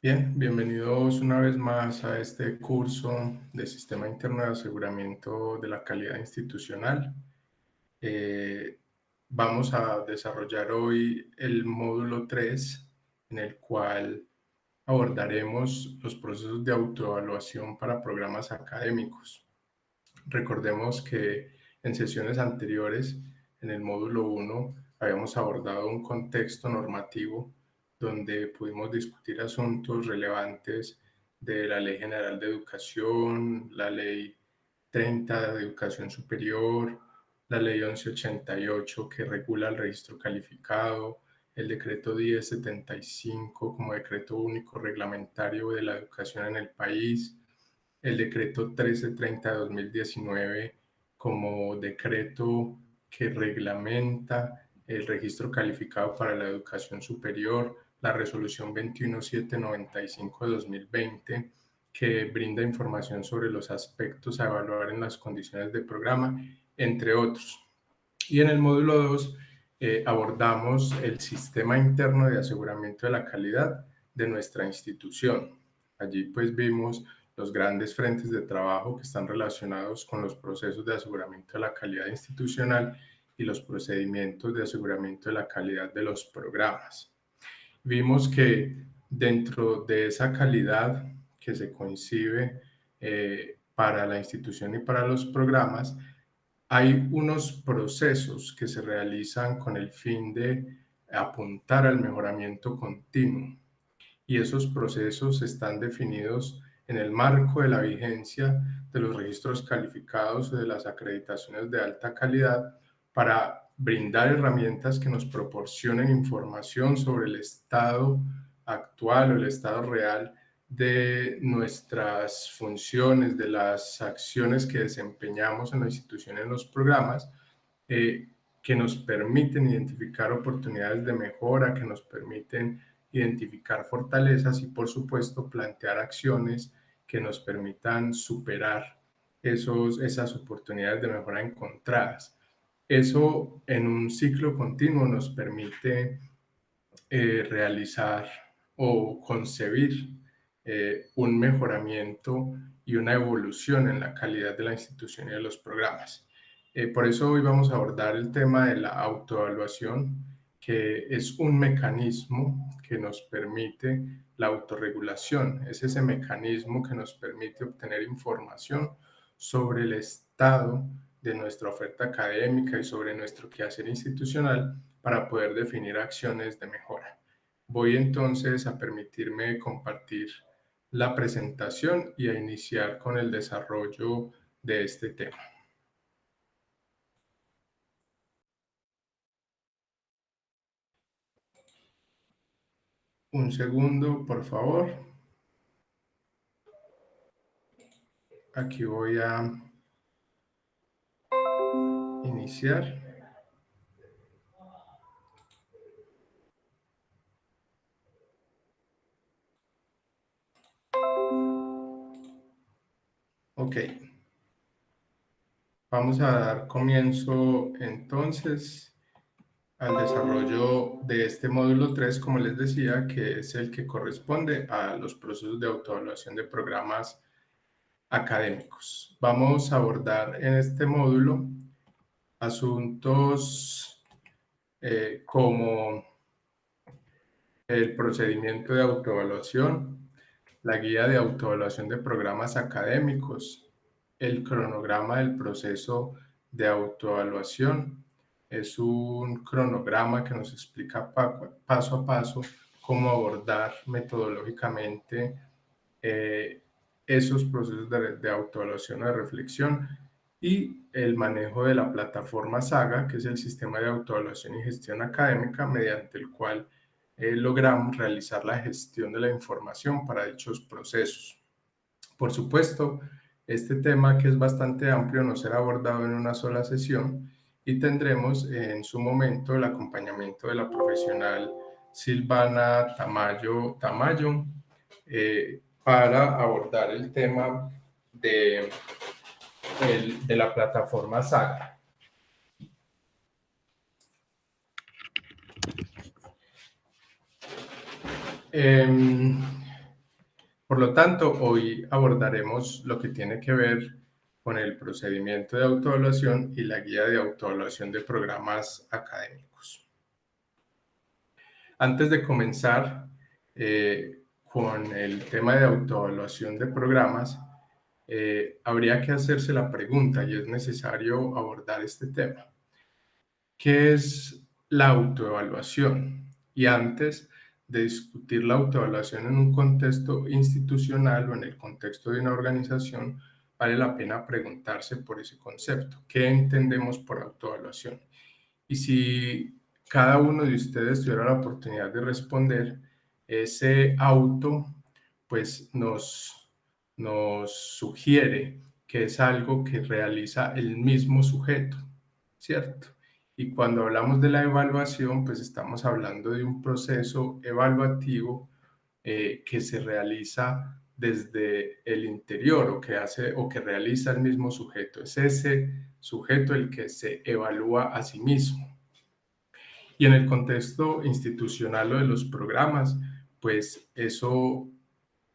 Bien, bienvenidos una vez más a este curso de Sistema Interno de Aseguramiento de la Calidad Institucional. Vamos a desarrollar hoy el módulo 3, en el cual abordaremos los procesos de autoevaluación para programas académicos. Recordemos que en sesiones anteriores, en el módulo 1, habíamos abordado un contexto normativo donde pudimos discutir asuntos relevantes de la Ley General de Educación, la Ley 30 de Educación Superior, la Ley 1188 que regula el registro calificado, el Decreto 1075 como decreto único reglamentario de la educación en el país, el decreto 1330 de 2019 como decreto que reglamenta el registro calificado para la educación superior, la resolución 21795 de 2020 que brinda información sobre los aspectos a evaluar en las condiciones de programa, entre otros. Y en el módulo 2 abordamos el sistema interno de aseguramiento de la calidad de nuestra institución. Allí pues vimos los grandes frentes de trabajo que están relacionados con los procesos de aseguramiento de la calidad institucional y los procedimientos de aseguramiento de la calidad de los programas. Vimos que dentro de esa calidad que se concibe para la institución y para los programas, hay unos procesos que se realizan con el fin de apuntar al mejoramiento continuo y esos procesos están definidos en el marco de la vigencia de los registros calificados o de las acreditaciones de alta calidad para brindar herramientas que nos proporcionen información sobre el estado actual o el estado real de nuestras funciones, de las acciones que desempeñamos en la institución, en los programas, que nos permiten identificar oportunidades de mejora, que nos permiten identificar fortalezas y, por supuesto, plantear acciones que nos permitan superar esas oportunidades de mejora encontradas. Eso en un ciclo continuo nos permite realizar o concebir un mejoramiento y una evolución en la calidad de la institución y de los programas. Por eso hoy vamos a abordar el tema de la autoevaluación, que es un mecanismo que nos permite la autorregulación. Es ese mecanismo que nos permite obtener información sobre el estado de nuestra oferta académica y sobre nuestro quehacer institucional para poder definir acciones de mejora. Voy entonces a permitirme compartir la presentación y a iniciar con el desarrollo de este tema. Un segundo, por favor. Aquí voy a iniciar. Ok. Vamos a dar comienzo entonces al desarrollo de este módulo 3, como les decía, que es el que corresponde a los procesos de autoevaluación de programas académicos. Vamos a abordar en este módulo asuntos como el procedimiento de autoevaluación, la guía de autoevaluación de programas académicos, el cronograma del proceso de autoevaluación. Es un cronograma que nos explica paso a paso cómo abordar metodológicamente esos procesos de autoevaluación o de reflexión y el manejo de la plataforma SAGA, que es el sistema de autoevaluación y gestión académica, mediante el cual logramos realizar la gestión de la información para dichos procesos. Por supuesto, este tema, que es bastante amplio, no será abordado en una sola sesión y tendremos en su momento el acompañamiento de la profesional Silvana Tamayo, para abordar el tema de la plataforma SAGA. Por lo tanto, hoy abordaremos lo que tiene que ver con el procedimiento de autoevaluación y la guía de autoevaluación de programas académicos. Antes de comenzar con el tema de autoevaluación de programas, habría que hacerse la pregunta, y es necesario abordar este tema. ¿Qué es la autoevaluación? Y antes de discutir la autoevaluación en un contexto institucional o en el contexto de una organización, vale la pena preguntarse por ese concepto. ¿Qué entendemos por autoevaluación? Y si cada uno de ustedes tuviera la oportunidad de responder, ese auto pues nos sugiere que es algo que realiza el mismo sujeto, ¿cierto? Y cuando hablamos de la evaluación, pues estamos hablando de un proceso evaluativo que se realiza desde el interior o que hace o que realiza el mismo sujeto. Es ese sujeto el que se evalúa a sí mismo. Y en el contexto institucional o de los programas, pues eso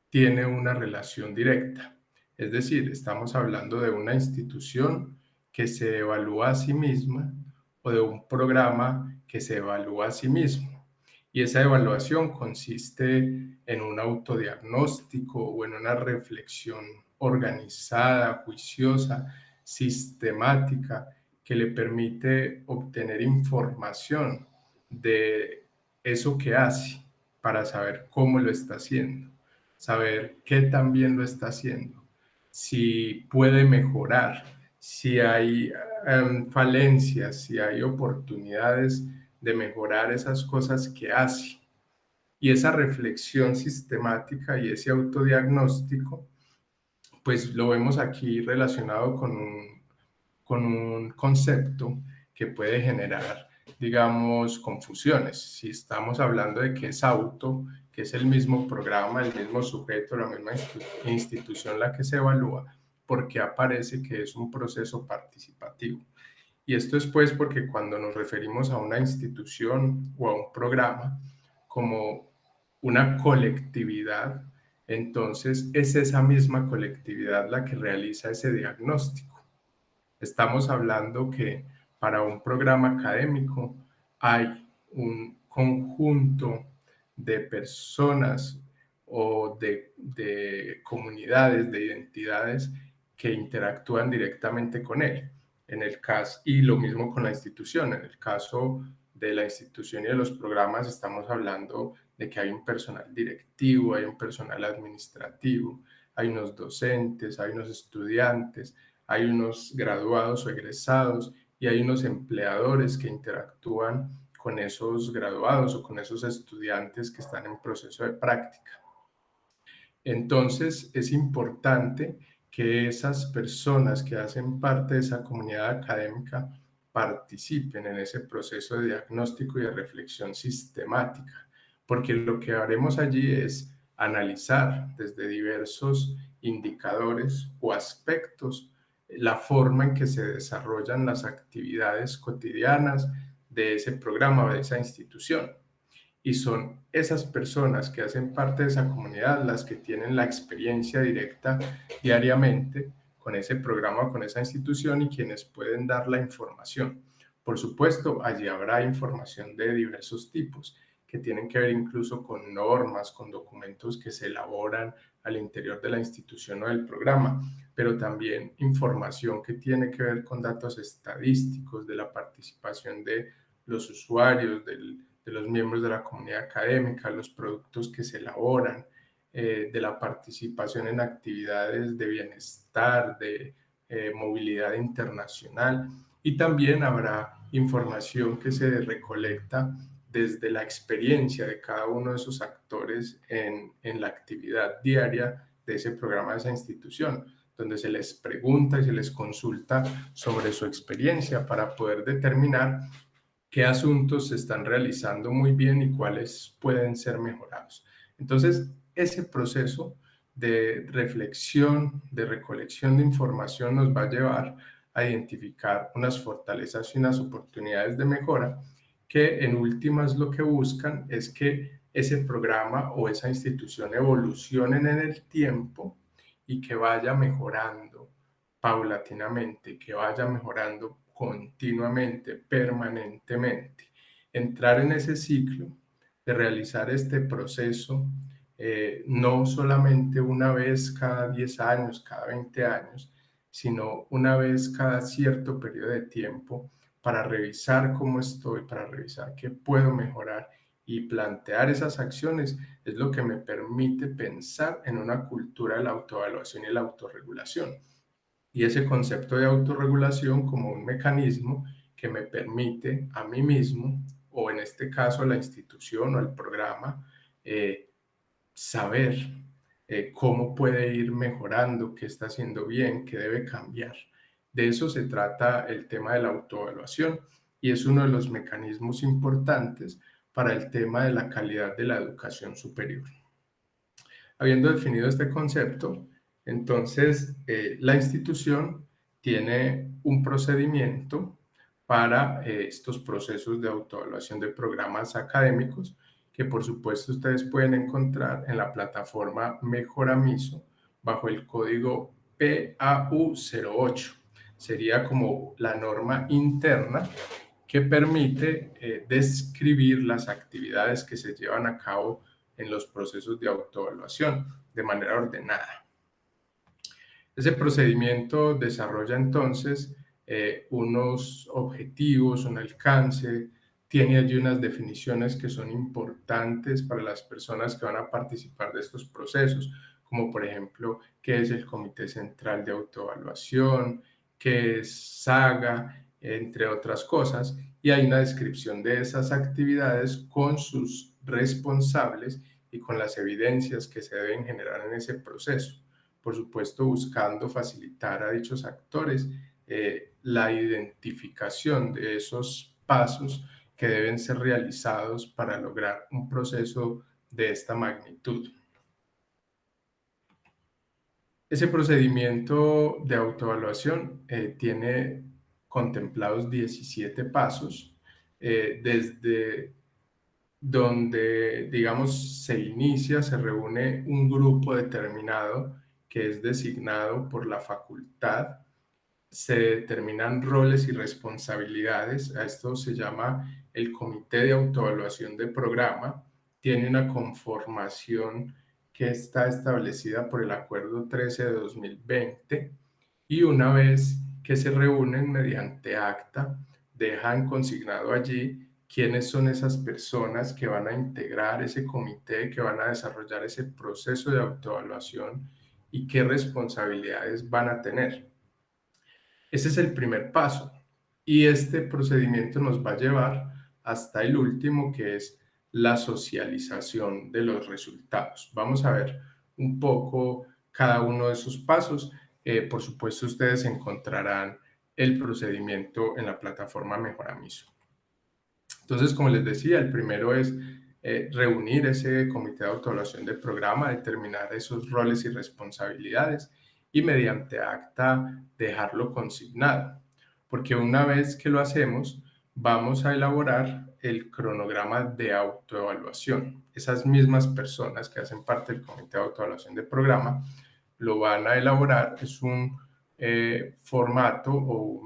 tiene una relación directa. Es decir, estamos hablando de una institución que se evalúa a sí misma o de un programa que se evalúa a sí mismo. Y esa evaluación consiste en un autodiagnóstico o en una reflexión organizada, juiciosa, sistemática, que le permite obtener información de eso que hace para saber cómo lo está haciendo, saber qué también lo está haciendo, si puede mejorar, si hay falencias, si hay oportunidades de mejorar esas cosas que hace. Y esa reflexión sistemática y ese autodiagnóstico, pues lo vemos aquí relacionado con un concepto que puede generar, digamos, confusiones. Si estamos hablando de que es auto, que es el mismo programa, el mismo sujeto, la misma institución la que se evalúa, porque aparece que es un proceso participativo. Y esto es pues porque cuando nos referimos a una institución o a un programa como una colectividad, entonces es esa misma colectividad la que realiza ese diagnóstico. Estamos hablando que para un programa académico hay un conjunto de personas o de comunidades, de identidades que interactúan directamente con él. En el caso, y lo mismo con la institución. En el caso de la institución y de los programas estamos hablando de que hay un personal directivo, hay un personal administrativo, hay unos docentes, hay unos estudiantes, hay unos graduados o egresados y hay unos empleadores que interactúan con esos graduados o con esos estudiantes que están en proceso de práctica. Entonces, es importante que esas personas que hacen parte de esa comunidad académica participen en ese proceso de diagnóstico y de reflexión sistemática, porque lo que haremos allí es analizar desde diversos indicadores o aspectos la forma en que se desarrollan las actividades cotidianas de ese programa o de esa institución. Y son esas personas que hacen parte de esa comunidad las que tienen la experiencia directa diariamente con ese programa, con esa institución y quienes pueden dar la información. Por supuesto, allí habrá información de diversos tipos que tienen que ver incluso con normas, con documentos que se elaboran al interior de la institución o del programa, pero también información que tiene que ver con datos estadísticos de la participación de los usuarios, de los miembros de la comunidad académica, los productos que se elaboran, de la participación en actividades de bienestar, de movilidad internacional, y también habrá información que se recolecta desde la experiencia de cada uno de esos actores en la actividad diaria de ese programa, de esa institución, donde se les pregunta y se les consulta sobre su experiencia para poder determinar qué asuntos se están realizando muy bien y cuáles pueden ser mejorados. Entonces, ese proceso de reflexión, de recolección de información nos va a llevar a identificar unas fortalezas y unas oportunidades de mejora que en últimas lo que buscan es que ese programa o esa institución evolucionen en el tiempo y que vaya mejorando paulatinamente, que vaya mejorando continuamente, permanentemente. Entrar en ese ciclo de realizar este proceso, no solamente una vez cada 10 años, cada 20 años, sino una vez cada cierto periodo de tiempo para revisar cómo estoy, para revisar qué puedo mejorar y plantear esas acciones, es lo que me permite pensar en una cultura de la autoevaluación y la autorregulación. Y ese concepto de autorregulación como un mecanismo que me permite a mí mismo, o en este caso a la institución o al programa, saber cómo puede ir mejorando, qué está haciendo bien, qué debe cambiar. De eso se trata el tema de la autoevaluación y es uno de los mecanismos importantes para el tema de la calidad de la educación superior. Habiendo definido este concepto, entonces la institución tiene un procedimiento para estos procesos de autoevaluación de programas académicos que por supuesto ustedes pueden encontrar en la plataforma Mejoramiso bajo el código PAU08. Sería como la norma interna que permite describir las actividades que se llevan a cabo en los procesos de autoevaluación de manera ordenada. Ese procedimiento desarrolla entonces unos objetivos, un alcance, tiene allí unas definiciones que son importantes para las personas que van a participar de estos procesos, como por ejemplo, qué es el Comité Central de Autoevaluación, qué es SAGA, entre otras cosas, y hay una descripción de esas actividades con sus responsables y con las evidencias que se deben generar en ese proceso. Por supuesto, buscando facilitar a dichos actores la identificación de esos pasos que deben ser realizados para lograr un proceso de esta magnitud. Ese procedimiento de autoevaluación tiene contemplados 17 pasos, desde donde, digamos, se inicia, se reúne un grupo determinado que es designado por la facultad, se determinan roles y responsabilidades, a esto se llama el Comité de Autoevaluación de Programa, tiene una conformación que está establecida por el Acuerdo 13 de 2020 y una vez que se reúnen mediante acta, dejan consignado allí quiénes son esas personas que van a integrar ese comité, que van a desarrollar ese proceso de autoevaluación y qué responsabilidades van a tener. Ese es el primer paso y este procedimiento nos va a llevar hasta el último, que es la socialización de los resultados. Vamos a ver un poco cada uno de esos pasos. Por supuesto, ustedes encontrarán el procedimiento en la plataforma Mejoramiso. Entonces, como les decía, el primero es reunir ese comité de autoevaluación del programa, determinar esos roles y responsabilidades y mediante acta dejarlo consignado. Porque una vez que lo hacemos, vamos a elaborar el cronograma de autoevaluación. Esas mismas personas que hacen parte del comité de autoevaluación del programa lo van a elaborar. Es un formato o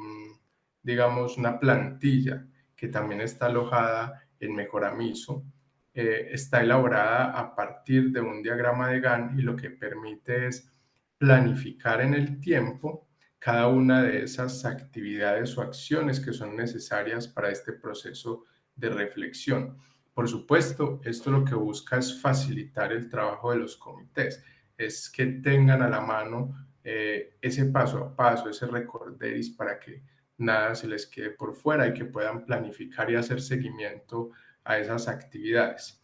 digamos una plantilla que también está alojada en Mejoramiso, está elaborada a partir de un diagrama de Gantt y lo que permite es planificar en el tiempo cada una de esas actividades o acciones que son necesarias para este proceso de reflexión. Por supuesto, esto lo que busca es facilitar el trabajo de los comités, es que tengan a la mano ese paso a paso, ese recorderis para que nada se les quede por fuera y que puedan planificar y hacer seguimiento a esas actividades.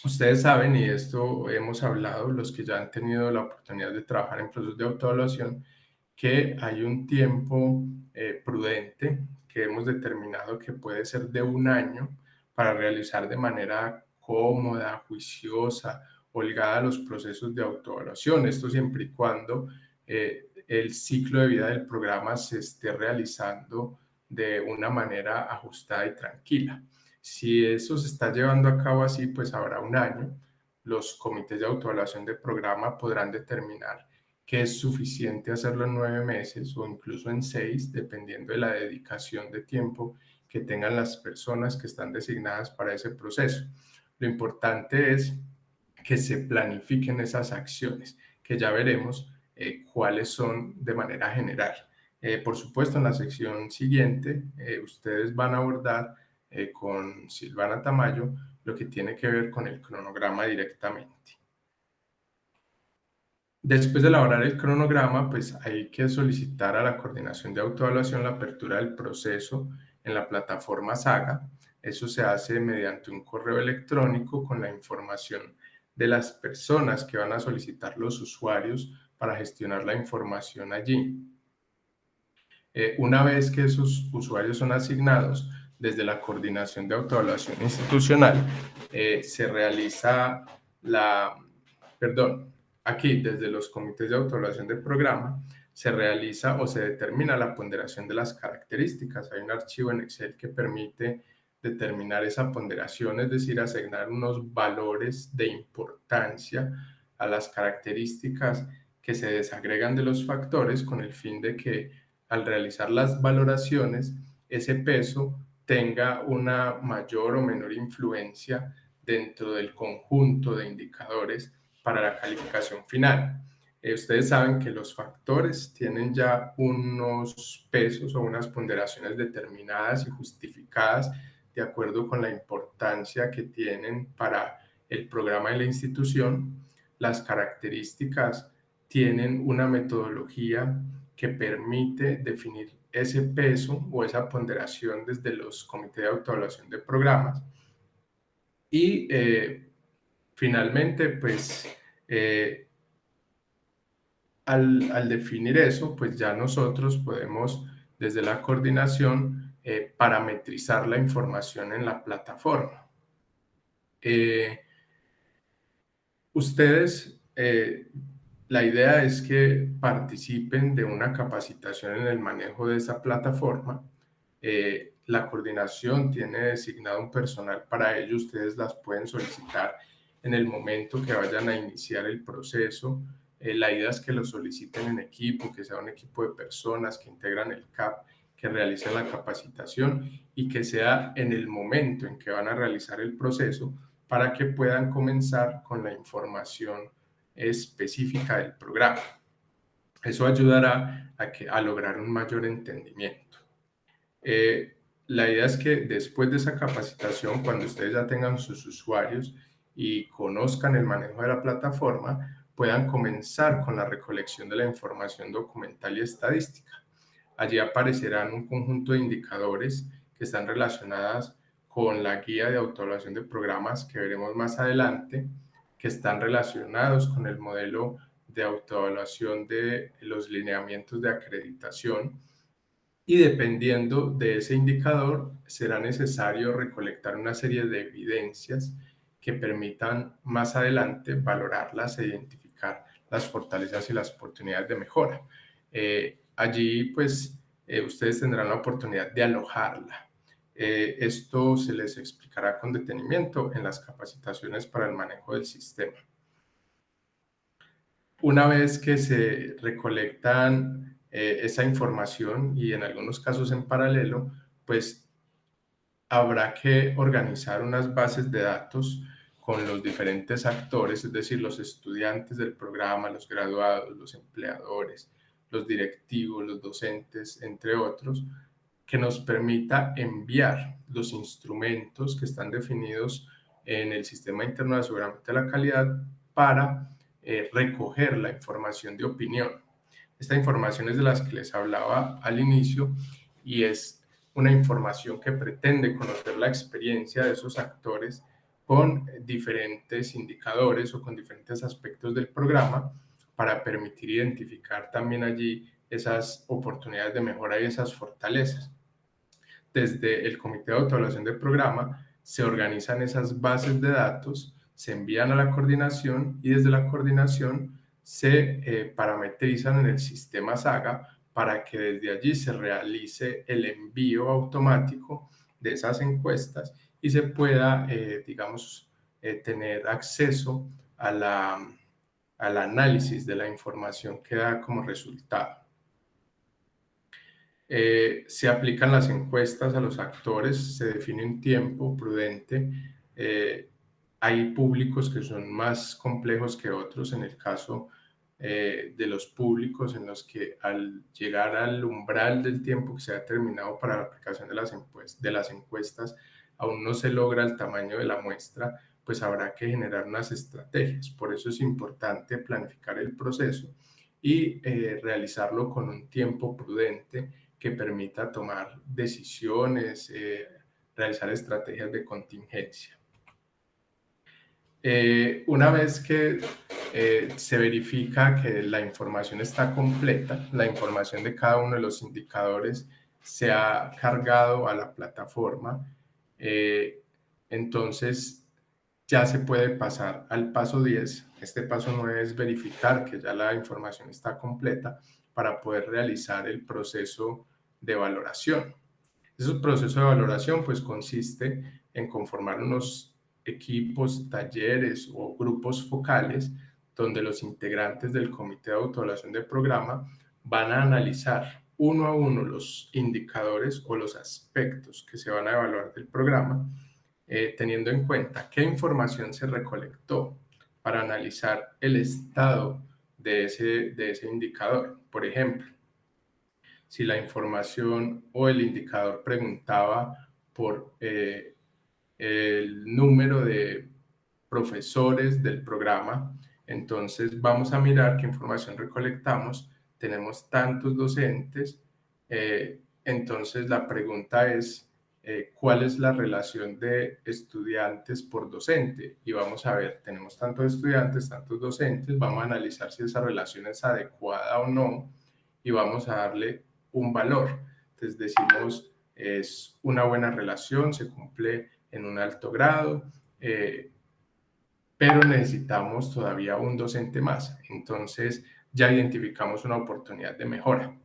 Ustedes saben, y esto hemos hablado, los que ya han tenido la oportunidad de trabajar en procesos de autoevaluación, que hay un tiempo prudente que hemos determinado que puede ser de 1 año para realizar de manera cómoda, juiciosa, holgada los procesos de autoevaluación. Esto siempre y cuando el ciclo de vida del programa se esté realizando de una manera ajustada y tranquila. Si eso se está llevando a cabo así, pues habrá un año. Los comités de autoevaluación de programa podrán determinar que es suficiente hacerlo en 9 meses o incluso en 6, dependiendo de la dedicación de tiempo que tengan las personas que están designadas para ese proceso. Lo importante es que se planifiquen esas acciones, que ya veremos cuáles son de manera general. Por supuesto, en la sección siguiente, ustedes van a abordar con Silvana Tamayo lo que tiene que ver con el cronograma directamente. Después de elaborar el cronograma, pues hay que solicitar a la coordinación de autoevaluación la apertura del proceso en la plataforma Saga. Eso se hace mediante un correo electrónico con la información de las personas que van a solicitar los usuarios para gestionar la información allí. Una vez que esos usuarios son asignados, desde la coordinación de autoevaluación institucional, se realiza aquí desde los comités de autoevaluación del programa, se realiza o se determina la ponderación de las características. Hay un archivo en Excel que permite determinar esa ponderación, es decir, asignar unos valores de importancia a las características que se desagregan de los factores con el fin de que al realizar las valoraciones, ese peso tenga una mayor o menor influencia dentro del conjunto de indicadores para la calificación final. Ustedes saben que los factores tienen ya unos pesos o unas ponderaciones determinadas y justificadas de acuerdo con la importancia que tienen para el programa y la institución. Las características tienen una metodología que permite definir ese peso o esa ponderación desde los comités de autoevaluación de programas. Y finalmente, pues al definir eso, pues ya nosotros podemos desde la coordinación parametrizar la información en la plataforma. Ustedes, la idea es que participen de una capacitación en el manejo de esa plataforma. La coordinación tiene designado un personal para ello. Ustedes las pueden solicitar en el momento que vayan a iniciar el proceso. La idea es que lo soliciten en equipo, que sea un equipo de personas que integran el CAP, que realicen la capacitación y que sea en el momento en que van a realizar el proceso para que puedan comenzar con la información específica del programa. Eso ayudará a lograr un mayor entendimiento. La idea es que después de esa capacitación, cuando ustedes ya tengan sus usuarios y conozcan el manejo de la plataforma, puedan comenzar con la recolección de la información documental y estadística. Allí aparecerán un conjunto de indicadores que están relacionadas con la guía de autoevaluación de programas que veremos más adelante, que están relacionados con el modelo de autoevaluación de los lineamientos de acreditación, y dependiendo de ese indicador será necesario recolectar una serie de evidencias que permitan más adelante valorarlas e identificar las fortalezas y las oportunidades de mejora. Allí pues ustedes tendrán la oportunidad de alojarla. Esto se les explicará con detenimiento en las capacitaciones para el manejo del sistema. Una vez que se recolectan esa información y en algunos casos en paralelo, pues habrá que organizar unas bases de datos con los diferentes actores, es decir, los estudiantes del programa, los graduados, los empleadores, los directivos, los docentes, entre otros, que nos permita enviar los instrumentos que están definidos en el Sistema Interno de Aseguramiento de la Calidad para recoger la información de opinión. Esta información es de las que les hablaba al inicio y es una información que pretende conocer la experiencia de esos actores con diferentes indicadores o con diferentes aspectos del programa para permitir identificar también allí esas oportunidades de mejora y esas fortalezas. Desde el Comité de Autoevaluación del Programa se organizan esas bases de datos, se envían a la coordinación y desde la coordinación se parametrizan en el sistema Saga para que desde allí se realice el envío automático de esas encuestas y se pueda, digamos, tener acceso al análisis de la información que da como resultado. Se aplican las encuestas a los actores, se define un tiempo prudente. Hay públicos que son más complejos que otros, en el caso de los públicos en los que al llegar al umbral del tiempo que se ha determinado para la aplicación de las encuestas aún no se logra el tamaño de la muestra, pues habrá que generar unas estrategias. Por eso es importante planificar el proceso y realizarlo con un tiempo prudente que permita tomar decisiones, realizar estrategias de contingencia. Una vez que se verifica que la información está completa, la información de cada uno de los indicadores se ha cargado a la plataforma, entonces ya se puede pasar al paso 10. Este paso 9 es verificar que ya la información está completa para poder realizar el proceso de valoración. Ese proceso de valoración pues consiste en conformar unos equipos, talleres o grupos focales donde los integrantes del comité de autoevaluación del programa van a analizar uno a uno los indicadores o los aspectos que se van a evaluar del programa, teniendo en cuenta qué información se recolectó para analizar el estado de ese indicador. Por ejemplo, si la información o el indicador preguntaba por el número de profesores del programa, entonces vamos a mirar qué información recolectamos. Tenemos tantos docentes, entonces la pregunta es ¿cuál es la relación de estudiantes por docente? Y vamos a ver, tenemos tantos estudiantes, tantos docentes, vamos a analizar si esa relación es adecuada o no y vamos a darle un valor. Entonces decimos, es una buena relación, se cumple en un alto grado, pero necesitamos todavía un docente más. Entonces ya identificamos una oportunidad de mejora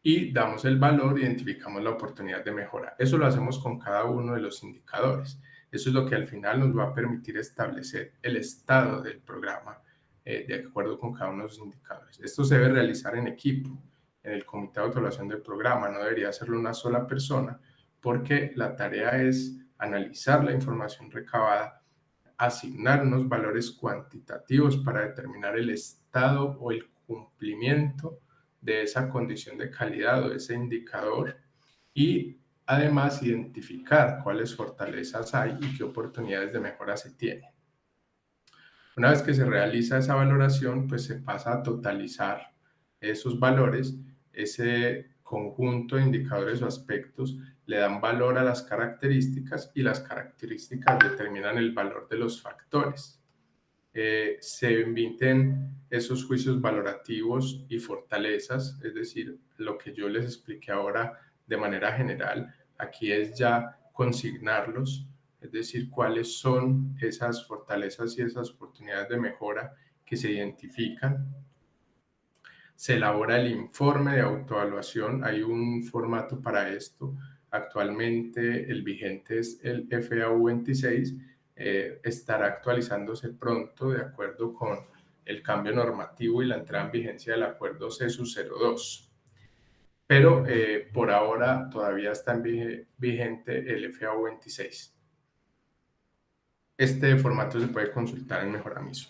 y damos el valor, identificamos la oportunidad de mejora. Eso lo hacemos con cada uno de los indicadores. Eso es lo que al final nos va a permitir establecer el estado del programa de acuerdo con cada uno de los indicadores. Esto se debe realizar en equipo, en el comité de autoevaluación del programa. No debería hacerlo una sola persona porque la tarea es analizar la información recabada, asignar unos valores cuantitativos para determinar el estado o el cumplimiento de esa condición de calidad o de ese indicador y además identificar cuáles fortalezas hay y qué oportunidades de mejora se tienen. Una vez que se realiza esa valoración, pues se pasa a totalizar esos valores, ese conjunto de indicadores o aspectos le dan valor a las características y las características determinan el valor de los factores. Se emiten esos juicios valorativos y fortalezas, es decir, lo que yo les expliqué ahora de manera general, aquí es ya consignarlos, es decir, cuáles son esas fortalezas y esas oportunidades de mejora que se identifican. Se elabora el informe de autoevaluación, hay un formato para esto. Actualmente el vigente es el FAU 26, estará actualizándose pronto de acuerdo con el cambio normativo y la entrada en vigencia del acuerdo CESU 02. Pero por ahora todavía está vigente el FAU 26. Este formato se puede consultar en Mejoramiso.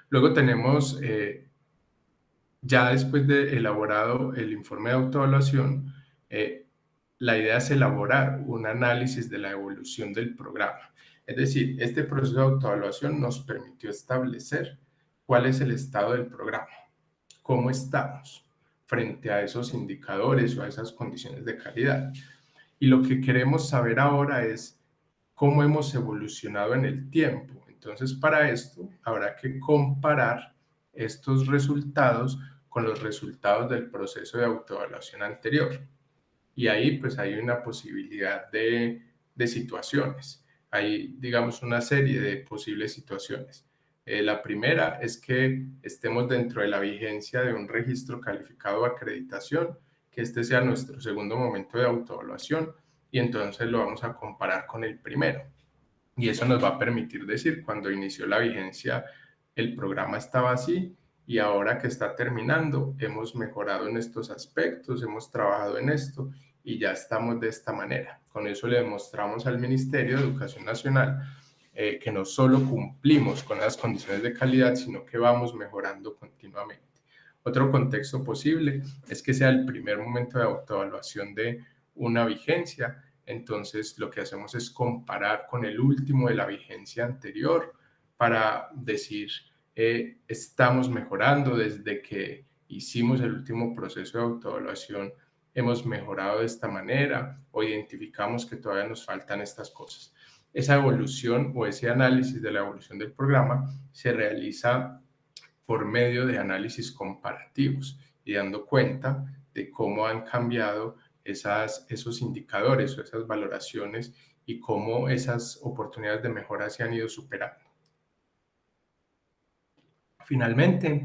Luego tenemos ya después de elaborado el informe de autoevaluación, la idea es elaborar un análisis de la evolución del programa. Es decir, este proceso de autoevaluación nos permitió establecer cuál es el estado del programa, cómo estamos frente a esos indicadores o a esas condiciones de calidad. Y lo que queremos saber ahora es cómo hemos evolucionado en el tiempo. Entonces, para esto habrá que comparar estos resultados con los resultados del proceso de autoevaluación anterior. Y ahí pues hay una posibilidad de situaciones. Hay, digamos, una serie de posibles situaciones. La primera es que estemos dentro de la vigencia de un registro calificado de acreditación, que este sea nuestro segundo momento de autoevaluación y entonces lo vamos a comparar con el primero. Y eso nos va a permitir decir, cuando inició la vigencia, el programa estaba así y ahora que está terminando, hemos mejorado en estos aspectos, hemos trabajado en esto y ya estamos de esta manera. Con eso le demostramos al Ministerio de Educación Nacional que no solo cumplimos con las condiciones de calidad, sino que vamos mejorando continuamente. Otro contexto posible es que sea el primer momento de autoevaluación de una vigencia. Entonces, lo que hacemos es comparar con el último de la vigencia anterior para decir, estamos mejorando desde que hicimos el último proceso de autoevaluación, hemos mejorado de esta manera o identificamos que todavía nos faltan estas cosas. Esa evolución o ese análisis de la evolución del programa se realiza por medio de análisis comparativos y dando cuenta de cómo han cambiado esos indicadores o esas valoraciones y cómo esas oportunidades de mejora se han ido superando. Finalmente,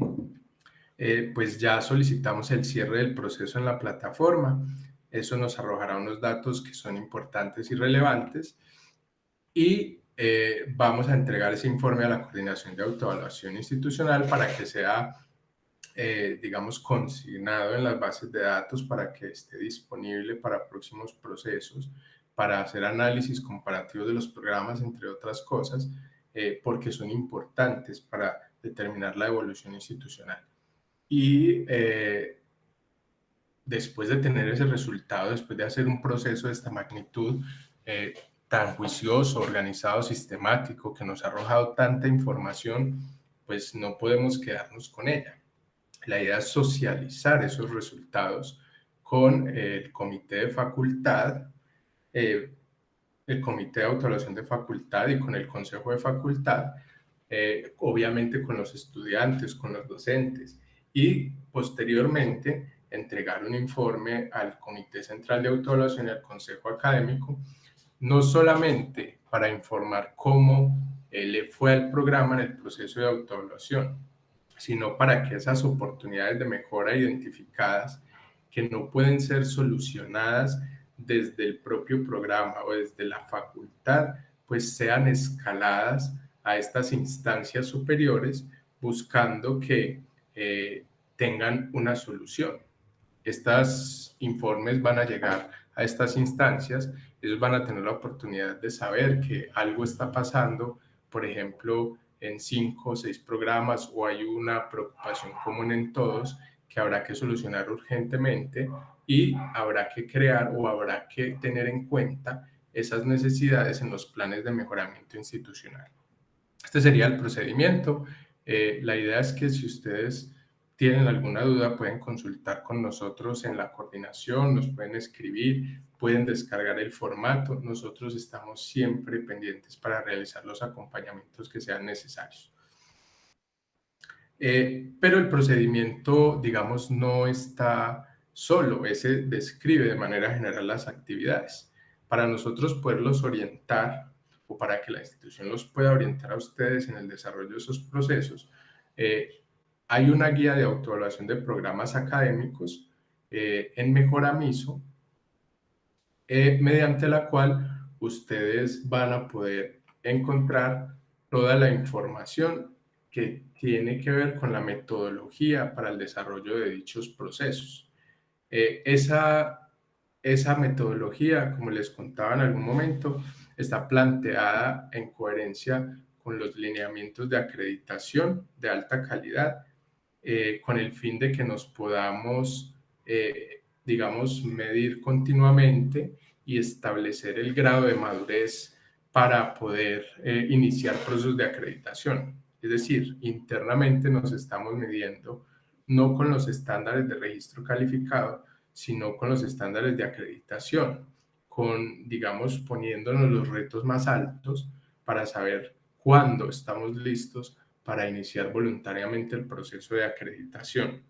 pues ya solicitamos el cierre del proceso en la plataforma. Eso nos arrojará unos datos que son importantes y relevantes y vamos a entregar ese informe a la Coordinación de Autoevaluación Institucional para que sea digamos, consignado en las bases de datos para que esté disponible para próximos procesos, para hacer análisis comparativos de los programas, entre otras cosas, porque son importantes para determinar la evolución institucional. Y después de tener ese resultado, después de hacer un proceso de esta magnitud, tan juicioso, organizado, sistemático, que nos ha arrojado tanta información, pues no podemos quedarnos con ella. La idea es socializar esos resultados con el comité de facultad, el comité de autoevaluación de facultad y con el consejo de facultad, obviamente con los estudiantes, con los docentes y posteriormente entregar un informe al comité central de autoevaluación y al consejo académico, no solamente para informar cómo le fue al programa en el proceso de autoevaluación, sino para que esas oportunidades de mejora identificadas, que no pueden ser solucionadas desde el propio programa o desde la facultad, pues sean escaladas a estas instancias superiores, buscando que tengan una solución. Estos informes van a llegar a estas instancias, ellos van a tener la oportunidad de saber que algo está pasando, por ejemplo, en 5 o 6 programas, o hay una preocupación común en todos que habrá que solucionar urgentemente y habrá que crear o habrá que tener en cuenta esas necesidades en los planes de mejoramiento institucional. Este sería el procedimiento. La idea es que si ustedes tienen alguna duda, pueden consultar con nosotros en la coordinación, nos pueden escribir, pueden descargar el formato. Nosotros estamos siempre pendientes para realizar los acompañamientos que sean necesarios. Pero el procedimiento, digamos, no está solo, ese describe de manera general las actividades. Para nosotros poderlos orientar o para que la institución los pueda orientar a ustedes en el desarrollo de esos procesos, hay una guía de autoevaluación de programas académicos en Mejora MISO, mediante la cual ustedes van a poder encontrar toda la información que tiene que ver con la metodología para el desarrollo de dichos procesos. Esa metodología, como les contaba en algún momento, está planteada en coherencia con los lineamientos de acreditación de alta calidad, con el fin de que nos podamos, digamos, medir continuamente y establecer el grado de madurez para poder iniciar procesos de acreditación. Es decir, internamente nos estamos midiendo no con los estándares de registro calificado, sino con los estándares de acreditación, con, digamos, poniéndonos los retos más altos para saber cuándo estamos listos para iniciar voluntariamente el proceso de acreditación.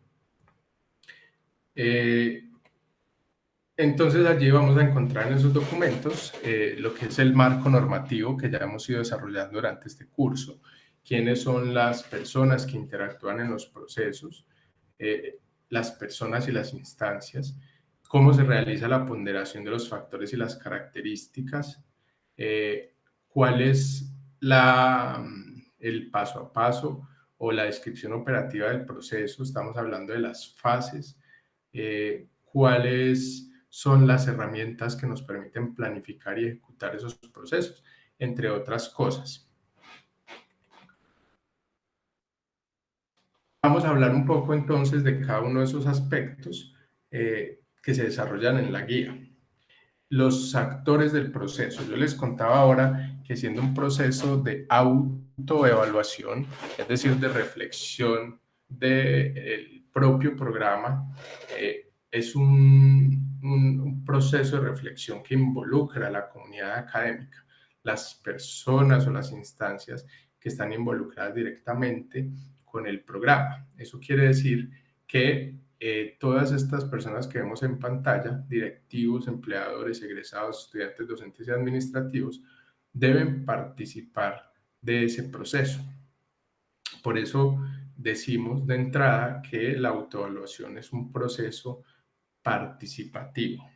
Entonces allí vamos a encontrar en esos documentos lo que es el marco normativo que ya hemos ido desarrollando durante este curso, quiénes son las personas que interactúan en los procesos, las personas y las instancias, cómo se realiza la ponderación de los factores y las características, cuál es el paso a paso o la descripción operativa del proceso, estamos hablando de las fases, cuáles son las herramientas que nos permiten planificar y ejecutar esos procesos, entre otras cosas. Vamos a hablar un poco entonces de cada uno de esos aspectos que se desarrollan en la guía. Los actores del proceso. Yo les contaba ahora que siendo un proceso de autoevaluación, es decir, de reflexión del propio programa, es un proceso de reflexión que involucra a la comunidad académica, las personas o las instancias que están involucradas directamente con el programa. Eso quiere decir que todas estas personas que vemos en pantalla, directivos, empleadores, egresados, estudiantes, docentes y administrativos, deben participar de ese proceso. Por eso decimos de entrada que la autoevaluación es un proceso participativo.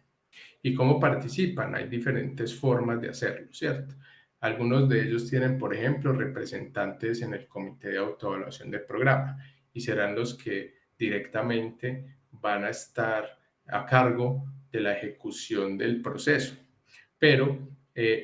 ¿Y cómo participan? Hay diferentes formas de hacerlo, ¿cierto? Algunos de ellos tienen, por ejemplo, representantes en el comité de autoevaluación del programa y serán los que directamente van a estar a cargo de la ejecución del proceso. Pero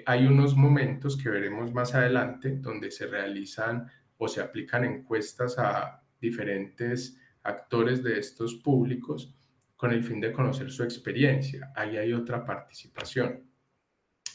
hay unos momentos que veremos más adelante donde se realizan o se aplican encuestas a diferentes actores de estos públicos con el fin de conocer su experiencia. Ahí hay otra participación.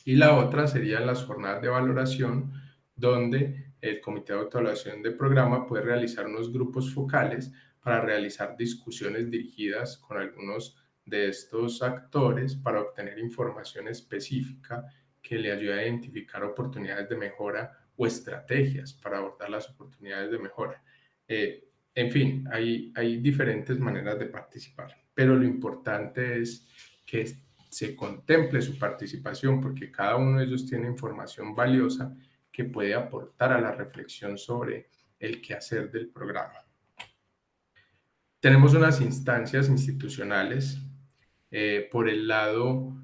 Y la otra serían las jornadas de valoración, donde el Comité de Autoevaluación de Programa puede realizar unos grupos focales para realizar discusiones dirigidas con algunos de estos actores para obtener información específica que le ayude a identificar oportunidades de mejora o estrategias para abordar las oportunidades de mejora. En fin, hay diferentes maneras de participar, pero lo importante es que se contemple su participación porque cada uno de ellos tiene información valiosa que puede aportar a la reflexión sobre el quehacer del programa. Tenemos unas instancias institucionales. Por el lado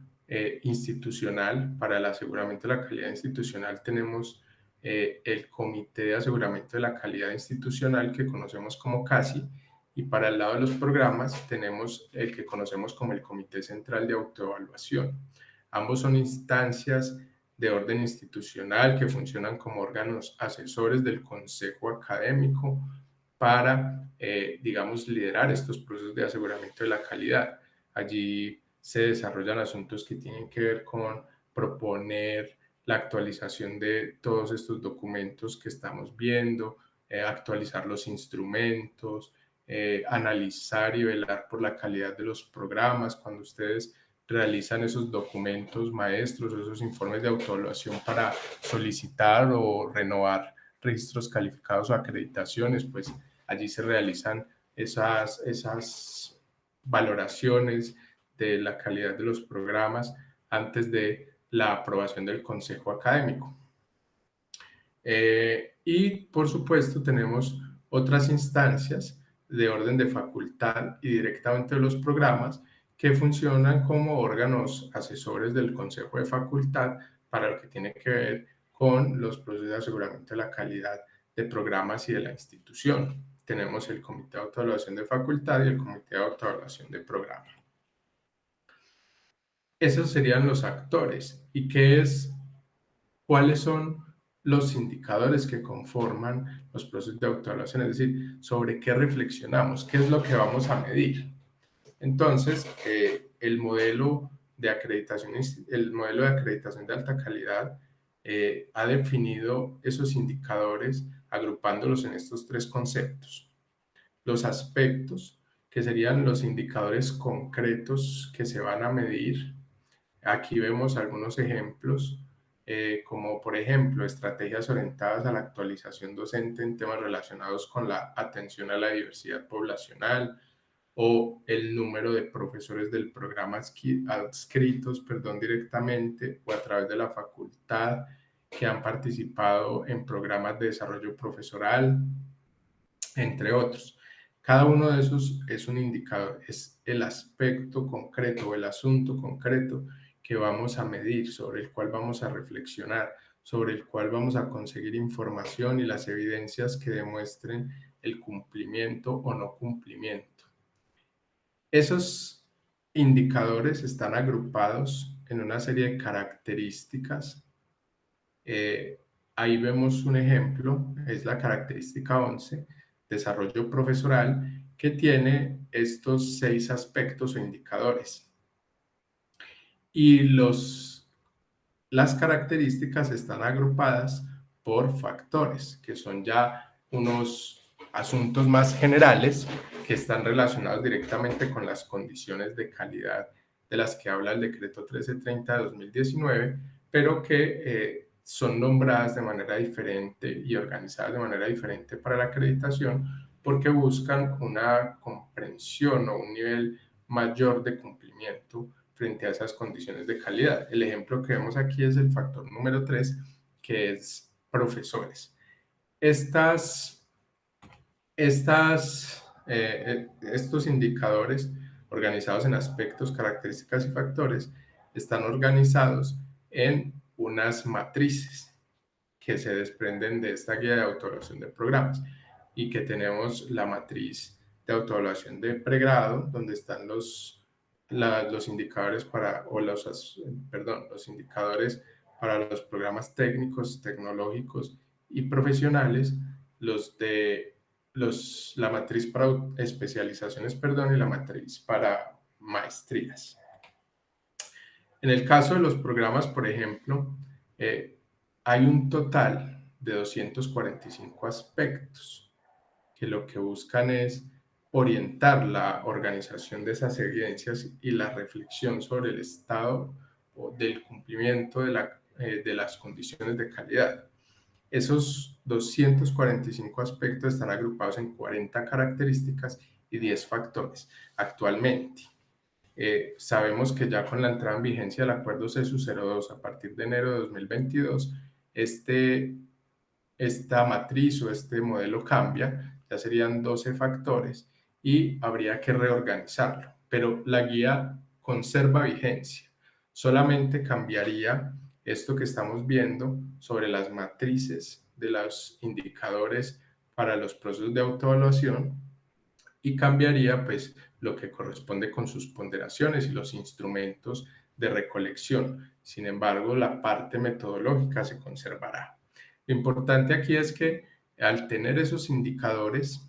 institucional, para el aseguramiento de la calidad institucional, tenemos el Comité de Aseguramiento de la Calidad Institucional, que conocemos como CASI, y para el lado de los programas tenemos el que conocemos como el Comité Central de Autoevaluación. Ambos son instancias de orden institucional que funcionan como órganos asesores del Consejo Académico para, digamos, liderar estos procesos de aseguramiento de la calidad. Allí se desarrollan asuntos que tienen que ver con proponer la actualización de todos estos documentos que estamos viendo, actualizar los instrumentos, analizar y velar por la calidad de los programas. Cuando ustedes realizan esos documentos maestros o esos informes de autoevaluación para solicitar o renovar registros calificados o acreditaciones, pues allí se realizan esas valoraciones de la calidad de los programas antes de la aprobación del Consejo Académico. Y por supuesto tenemos otras instancias de orden de facultad y directamente de los programas que funcionan como órganos asesores del Consejo de Facultad para lo que tiene que ver con los procesos de aseguramiento de la calidad de programas y de la institución. Tenemos el Comité de Autoevaluación de Facultad y el Comité de Autoevaluación de Programa. Esos serían los actores. ¿Y cuáles son los indicadores que conforman los procesos de autoevaluación? Es decir, sobre qué reflexionamos, qué es lo que vamos a medir. Entonces, el modelo de acreditación de alta calidad ha definido esos indicadores agrupándolos en estos tres conceptos. Los aspectos, que serían los indicadores concretos que se van a medir. Aquí vemos algunos ejemplos, como por ejemplo estrategias orientadas a la actualización docente en temas relacionados con la atención a la diversidad poblacional, o el número de profesores del programa adscritos directamente o a través de la facultad que han participado en programas de desarrollo profesoral, entre otros. Cada uno de esos es un indicador, es el aspecto concreto o el asunto concreto que vamos a medir, sobre el cual vamos a reflexionar, sobre el cual vamos a conseguir información y las evidencias que demuestren el cumplimiento o no cumplimiento. Esos indicadores están agrupados en una serie de características. Ahí vemos un ejemplo, es la característica 11, desarrollo profesoral, que tiene estos 6 aspectos o indicadores. Y las características están agrupadas por factores, que son ya unos asuntos más generales que están relacionados directamente con las condiciones de calidad de las que habla el decreto 1330 de 2019, pero que son nombradas de manera diferente y organizadas de manera diferente para la acreditación porque buscan una comprensión o un nivel mayor de cumplimiento frente a esas condiciones de calidad. El ejemplo que vemos aquí es el factor número 3, que es profesores. Estos indicadores organizados en aspectos, características y factores están organizados en unas matrices que se desprenden de esta guía de autoevaluación de programas y que tenemos la matriz de autoevaluación de pregrado, donde están los indicadores los indicadores para los programas técnicos, tecnológicos y profesionales, la matriz para especializaciones, y la matriz para maestrías. En el caso de los programas, por ejemplo, hay un total de 245 aspectos que lo que buscan es orientar la organización de esas evidencias y la reflexión sobre el estado del cumplimiento de las condiciones de calidad. Esos 245 aspectos están agrupados en 40 características y 10 factores. Actualmente, sabemos que ya con la entrada en vigencia del acuerdo CESU 02 a partir de enero de 2022, esta matriz o este modelo cambia, ya serían 12 factores y habría que reorganizarlo, pero la guía conserva vigencia. Solamente cambiaría esto que estamos viendo sobre las matrices de los indicadores para los procesos de autoevaluación y cambiaría pues lo que corresponde con sus ponderaciones y los instrumentos de recolección. Sin embargo, la parte metodológica se conservará. Lo importante aquí es que al tener esos indicadores,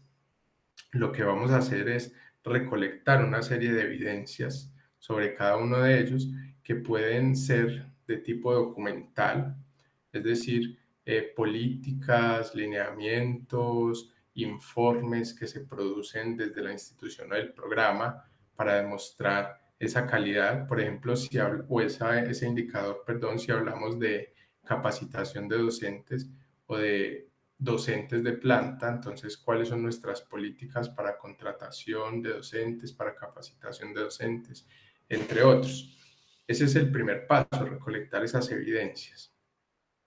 lo que vamos a hacer es recolectar una serie de evidencias sobre cada uno de ellos que pueden ser de tipo documental, es decir, políticas, lineamientos, informes que se producen desde la institución o el programa para demostrar esa calidad, por ejemplo, ese indicador, perdón, si hablamos de capacitación de docentes o de docentes de planta, entonces, ¿cuáles son nuestras políticas para contratación de docentes, para capacitación de docentes, entre otros? Ese es el primer paso, recolectar esas evidencias.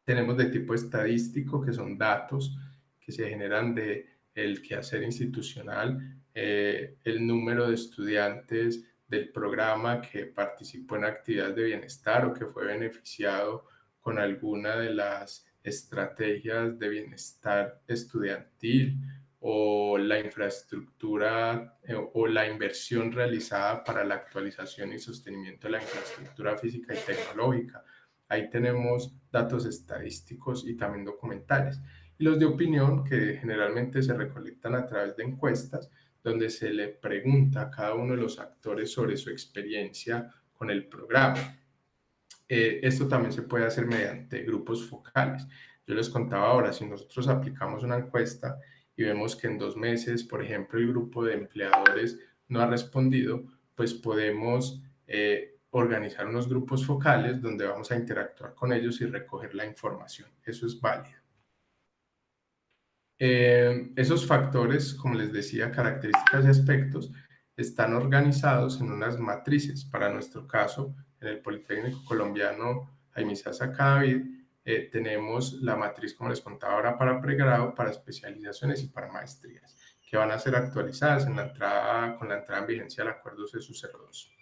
Tenemos de tipo estadístico, que son datos que se generan del quehacer institucional, el número de estudiantes del programa que participó en actividades de bienestar o que fue beneficiado con alguna de las estrategias de bienestar estudiantil o la infraestructura o la inversión realizada para la actualización y sostenimiento de la infraestructura física y tecnológica. Ahí tenemos datos estadísticos y también documentales. Y los de opinión, que generalmente se recolectan a través de encuestas, donde se le pregunta a cada uno de los actores sobre su experiencia con el programa. Esto también se puede hacer mediante grupos focales. Yo les contaba ahora, si nosotros aplicamos una encuesta y vemos que en 2 meses, por ejemplo, el grupo de empleadores no ha respondido, pues podemos organizar unos grupos focales donde vamos a interactuar con ellos y recoger la información. Eso es válido. Esos factores, como les decía, características y aspectos, están organizados en unas matrices. Para nuestro caso, en el Politécnico Colombiano Jaime Sasa Cadavid, tenemos la matriz, como les contaba ahora, para pregrado, para especializaciones y para maestrías, que van a ser actualizadas con la entrada en vigencia del Acuerdo CESU 02.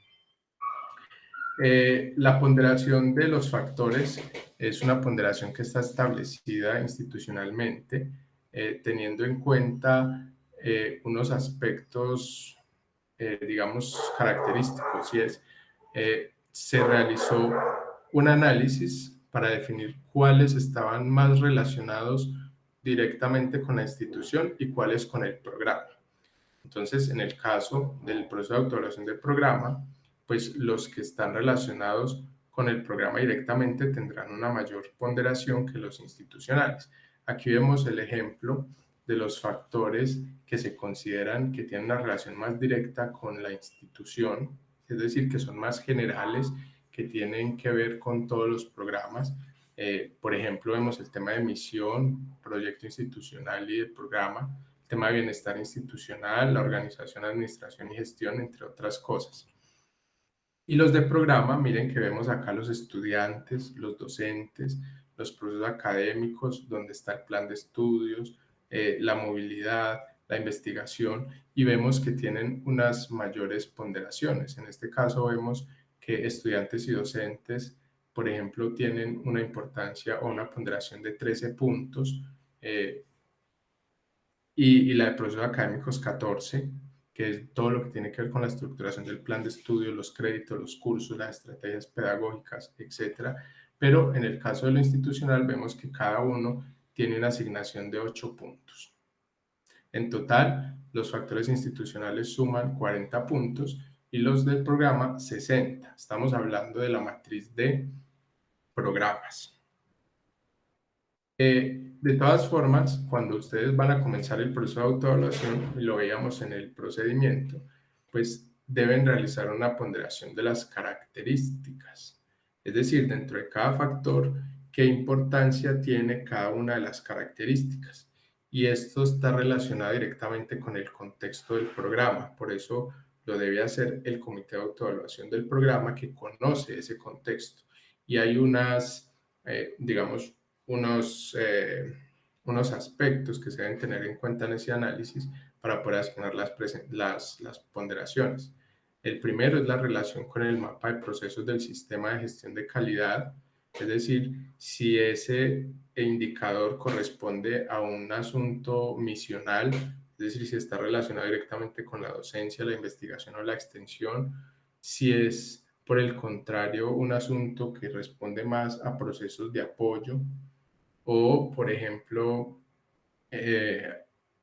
La ponderación de los factores es una ponderación que está establecida institucionalmente, teniendo en cuenta unos aspectos, digamos, característicos, y es, se realizó un análisis para definir cuáles estaban más relacionados directamente con la institución y cuáles con el programa. Entonces, en el caso del proceso de autoevaluación del programa, pues los que están relacionados con el programa directamente tendrán una mayor ponderación que los institucionales. Aquí vemos el ejemplo de los factores que se consideran que tienen una relación más directa con la institución, es decir, que son más generales, que tienen que ver con todos los programas. Por ejemplo, vemos el tema de misión, proyecto institucional y el programa, tema de bienestar institucional, la organización, administración y gestión, entre otras cosas. Y los de programa, miren que vemos acá los estudiantes, los docentes, los procesos académicos, donde está el plan de estudios, la movilidad, la investigación, y vemos que tienen unas mayores ponderaciones. En este caso vemos que estudiantes y docentes, por ejemplo, tienen una importancia o una ponderación de 13 puntos, y la de procesos académicos 14, que es todo lo que tiene que ver con la estructuración del plan de estudio, los créditos, los cursos, las estrategias pedagógicas, etc. Pero en el caso de lo institucional vemos que cada uno tiene una asignación de 8 puntos. En total, los factores institucionales suman 40 puntos y los del programa 60. Estamos hablando de la matriz de programas. De todas formas, cuando ustedes van a comenzar el proceso de autoevaluación, y lo veíamos en el procedimiento, pues deben realizar una ponderación de las características. Es decir, dentro de cada factor, qué importancia tiene cada una de las características. Y esto está relacionado directamente con el contexto del programa. Por eso lo debe hacer el comité de autoevaluación del programa, que conoce ese contexto. Y hay unas, digamos, unos aspectos que se deben tener en cuenta en ese análisis para poder asignar las ponderaciones. El primero es la relación con el mapa de procesos del sistema de gestión de calidad, es decir, si ese indicador corresponde a un asunto misional, es decir, si está relacionado directamente con la docencia, la investigación o la extensión, si es, por el contrario, un asunto que responde más a procesos de apoyo, o, por ejemplo,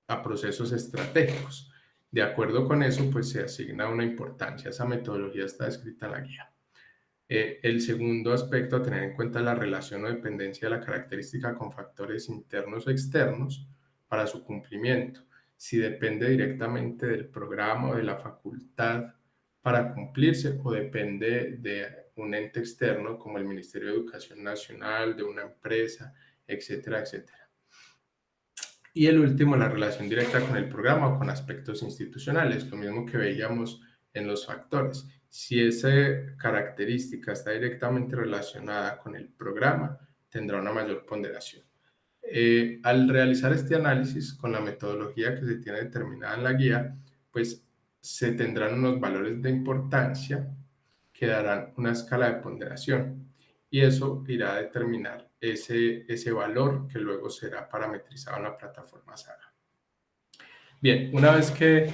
a procesos estratégicos. De acuerdo con eso, pues se asigna una importancia. Esa metodología está descrita en la guía. El segundo aspecto a tener en cuenta es la relación o dependencia de la característica con factores internos o externos para su cumplimiento. Si depende directamente del programa o de la facultad para cumplirse, o depende de un ente externo como el Ministerio de Educación Nacional, de una empresa, etcétera, etcétera. Y el último, la relación directa con el programa o con aspectos institucionales, lo mismo que veíamos en los factores. Si esa característica está directamente relacionada con el programa, tendrá una mayor ponderación. Al realizar este análisis con la metodología que se tiene determinada en la guía, pues se tendrán unos valores de importancia que darán una escala de ponderación, y eso irá a determinar ese valor que luego será parametrizado en la plataforma Saga. Bien, una vez que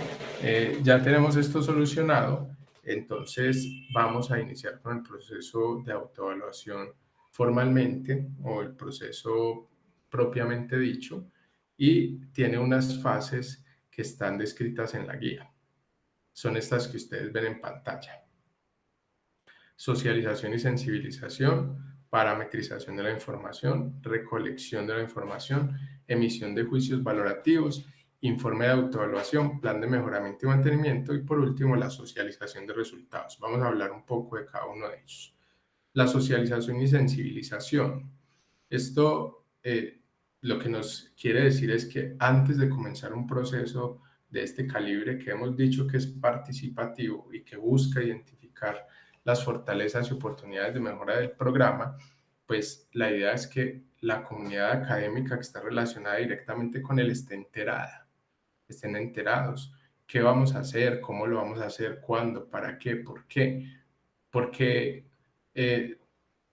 ya tenemos esto solucionado, entonces vamos a iniciar con el proceso de autoevaluación formalmente, o el proceso propiamente dicho, y tiene unas fases que están descritas en la guía. Son estas que ustedes ven en pantalla: socialización y sensibilización, parametrización de la información, recolección de la información, emisión de juicios valorativos, informe de autoevaluación, plan de mejoramiento y mantenimiento, y por último la socialización de resultados. Vamos a hablar un poco de cada uno de ellos. La socialización y sensibilización. Esto lo que nos quiere decir es que antes de comenzar un proceso de este calibre, que hemos dicho que es participativo y que busca identificar las fortalezas y oportunidades de mejora del programa, pues la idea es que la comunidad académica que está relacionada directamente con él esté enterada. estén enterados. ¿Qué vamos a hacer? ¿Cómo lo vamos a hacer? ¿Cuándo? ¿Para qué? ¿Por qué? Porque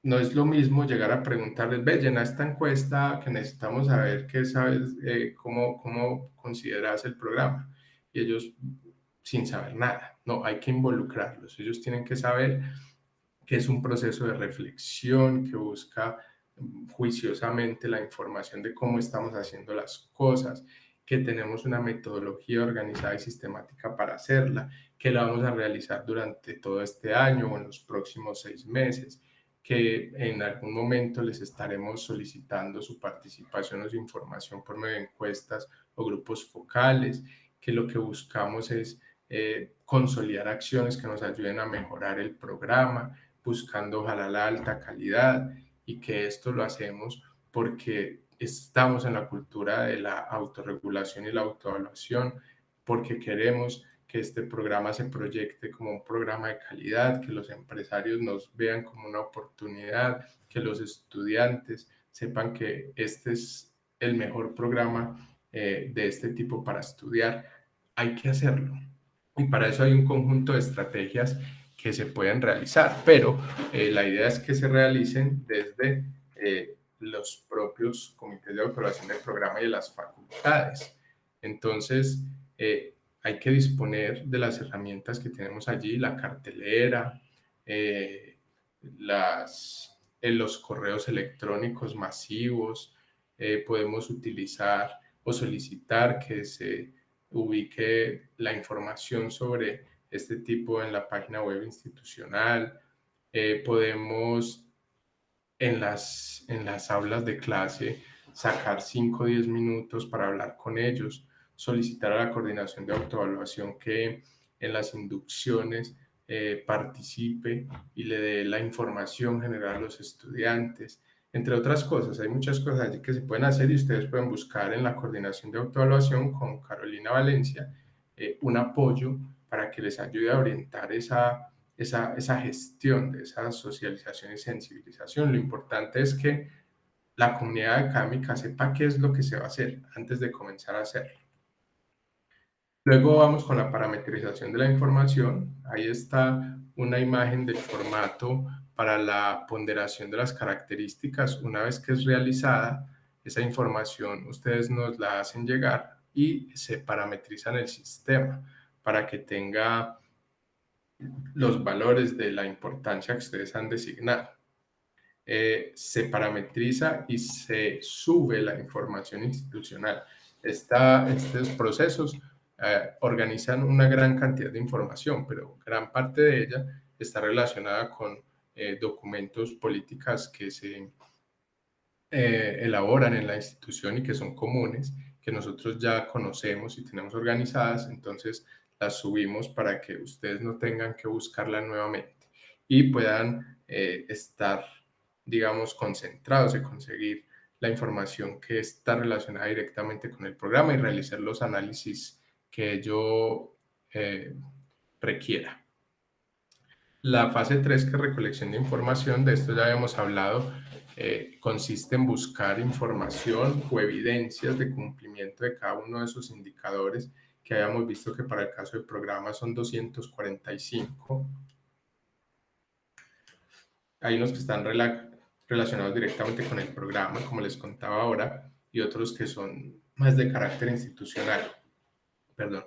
no es lo mismo llegar a preguntarles, ve, llena esta encuesta que necesitamos saber qué sabes, cómo consideras el programa. Y ellos sin saber nada. No, hay que involucrarlos. Ellos tienen que saber que es un proceso de reflexión que busca juiciosamente la información de cómo estamos haciendo las cosas, que tenemos una metodología organizada y sistemática para hacerla, que la vamos a realizar durante todo este año o en los próximos 6 meses, que en algún momento les estaremos solicitando su participación o su información por medio de encuestas o grupos focales, que lo que buscamos es consolidar acciones que nos ayuden a mejorar el programa, buscando ojalá la alta calidad, y que esto lo hacemos porque estamos en la cultura de la autorregulación y la autoevaluación, porque queremos que este programa se proyecte como un programa de calidad, que los empresarios nos vean como una oportunidad, que los estudiantes sepan que este es el mejor programa de este tipo para estudiar. Hay que hacerlo. Y para eso hay un conjunto de estrategias que se pueden realizar, pero la idea es que se realicen desde los propios comités de evaluación del programa y de las facultades. Entonces, hay que disponer de las herramientas que tenemos allí, la cartelera, eh, los correos electrónicos masivos, podemos utilizar o solicitar que se ubique la información sobre este tipo en la página web institucional. Podemos en las aulas de clase sacar 5 o 10 minutos para hablar con ellos, solicitar a la coordinación de autoevaluación que en las inducciones participe y le dé la información general a los estudiantes, entre otras cosas. Hay muchas cosas allí que se pueden hacer y ustedes pueden buscar en la coordinación de autoevaluación con Carolina Valencia un apoyo para que les ayude a orientar esa gestión de esa socialización y sensibilización. Lo importante es que la comunidad académica sepa qué es lo que se va a hacer antes de comenzar a hacerlo. Luego vamos con la parametrización de la información. Ahí está una imagen del formato para la ponderación de las características. Una vez que es realizada, esa información ustedes nos la hacen llegar y se parametriza en el sistema para que tenga los valores de la importancia que ustedes han designado. Se parametriza y se sube la información institucional. Estos procesos organizan una gran cantidad de información, pero gran parte de ella está relacionada con documentos, políticas que se elaboran en la institución y que son comunes, que nosotros ya conocemos y tenemos organizadas. Entonces las subimos para que ustedes no tengan que buscarla nuevamente y puedan estar, digamos, concentrados en conseguir la información que está relacionada directamente con el programa y realizar los análisis que ello requiera. La fase 3, que es recolección de información, de esto ya habíamos hablado, consiste en buscar información o evidencias de cumplimiento de cada uno de esos indicadores que habíamos visto que para el caso del programa son 245. Hay unos que están relacionados directamente con el programa, como les contaba ahora, y otros que son más de carácter institucional. Perdón.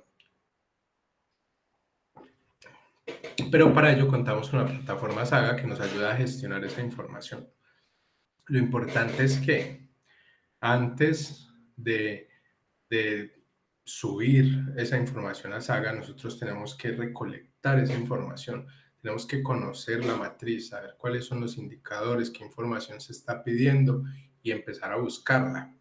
Pero para ello contamos con la plataforma Saga que nos ayuda a gestionar esa información. Lo importante es que antes de subir esa información a Saga, nosotros tenemos que recolectar esa información. Tenemos que conocer la matriz, saber cuáles son los indicadores, qué información se está pidiendo y empezar a buscarla.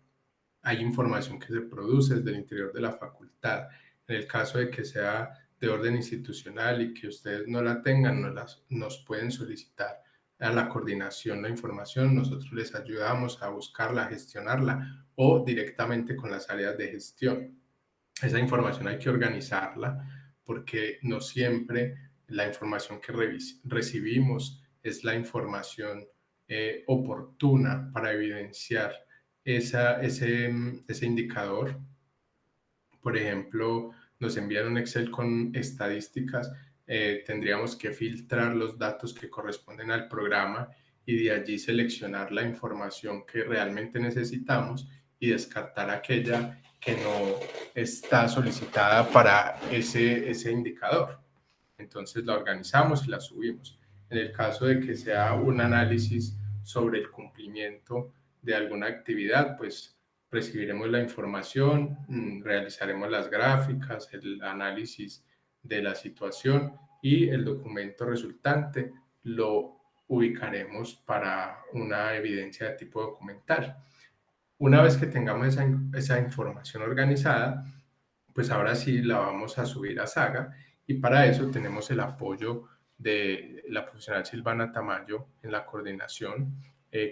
Hay información que se produce desde el interior de la facultad. En el caso de que sea de orden institucional y que ustedes no la tengan, nos pueden solicitar a la coordinación la información. Nosotros les ayudamos a buscarla, a gestionarla o directamente con las áreas de gestión. Esa información hay que organizarla porque no siempre la información que recibimos es la información oportuna para evidenciar ese indicador Por ejemplo, nos envían un Excel con estadísticas, tendríamos que filtrar los datos que corresponden al programa y de allí seleccionar la información que realmente necesitamos y descartar aquella que no está solicitada para ese indicador. Entonces la organizamos y la subimos. En el caso de que sea un análisis sobre el cumplimiento de alguna actividad, pues recibiremos la información, realizaremos las gráficas, el análisis de la situación y el documento resultante lo ubicaremos para una evidencia de tipo documental. Una vez que tengamos esa información organizada, pues ahora sí la vamos a subir a Saga y para eso tenemos el apoyo de la profesional Silvana Tamayo en la coordinación,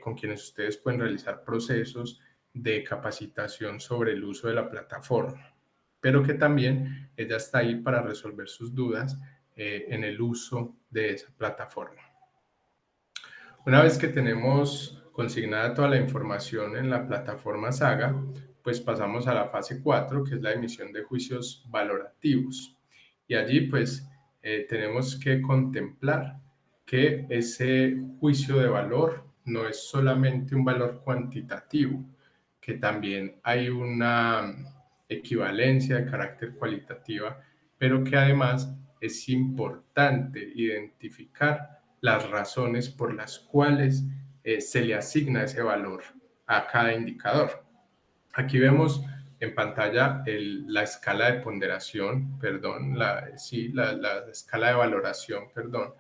con quienes ustedes pueden realizar procesos de capacitación sobre el uso de la plataforma, pero que también ella está ahí para resolver sus dudas en el uso de esa plataforma. Una vez que tenemos consignada toda la información en la plataforma Saga, pues pasamos a la fase 4, que es la emisión de juicios valorativos. Y allí pues tenemos que contemplar que ese juicio de valor no es solamente un valor cuantitativo, que también hay una equivalencia de carácter cualitativa, pero que además es importante identificar las razones por las cuales se le asigna ese valor a cada indicador. Aquí vemos en pantalla la escala de ponderación, perdón, la escala de valoración, perdón,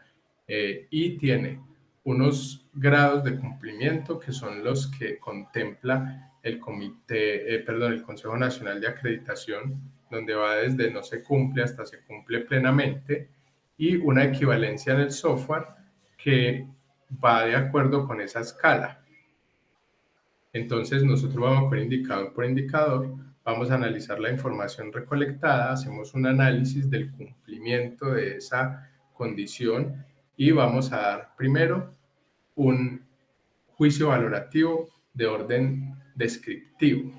y tiene unos grados de cumplimiento que son los que contempla el el Consejo Nacional de Acreditación, donde va desde no se cumple hasta se cumple plenamente, y una equivalencia en el software que va de acuerdo con esa escala. Entonces nosotros vamos a ver indicador por indicador, vamos a analizar la información recolectada, hacemos un análisis del cumplimiento de esa condición y vamos a dar primero un juicio valorativo de orden descriptivo.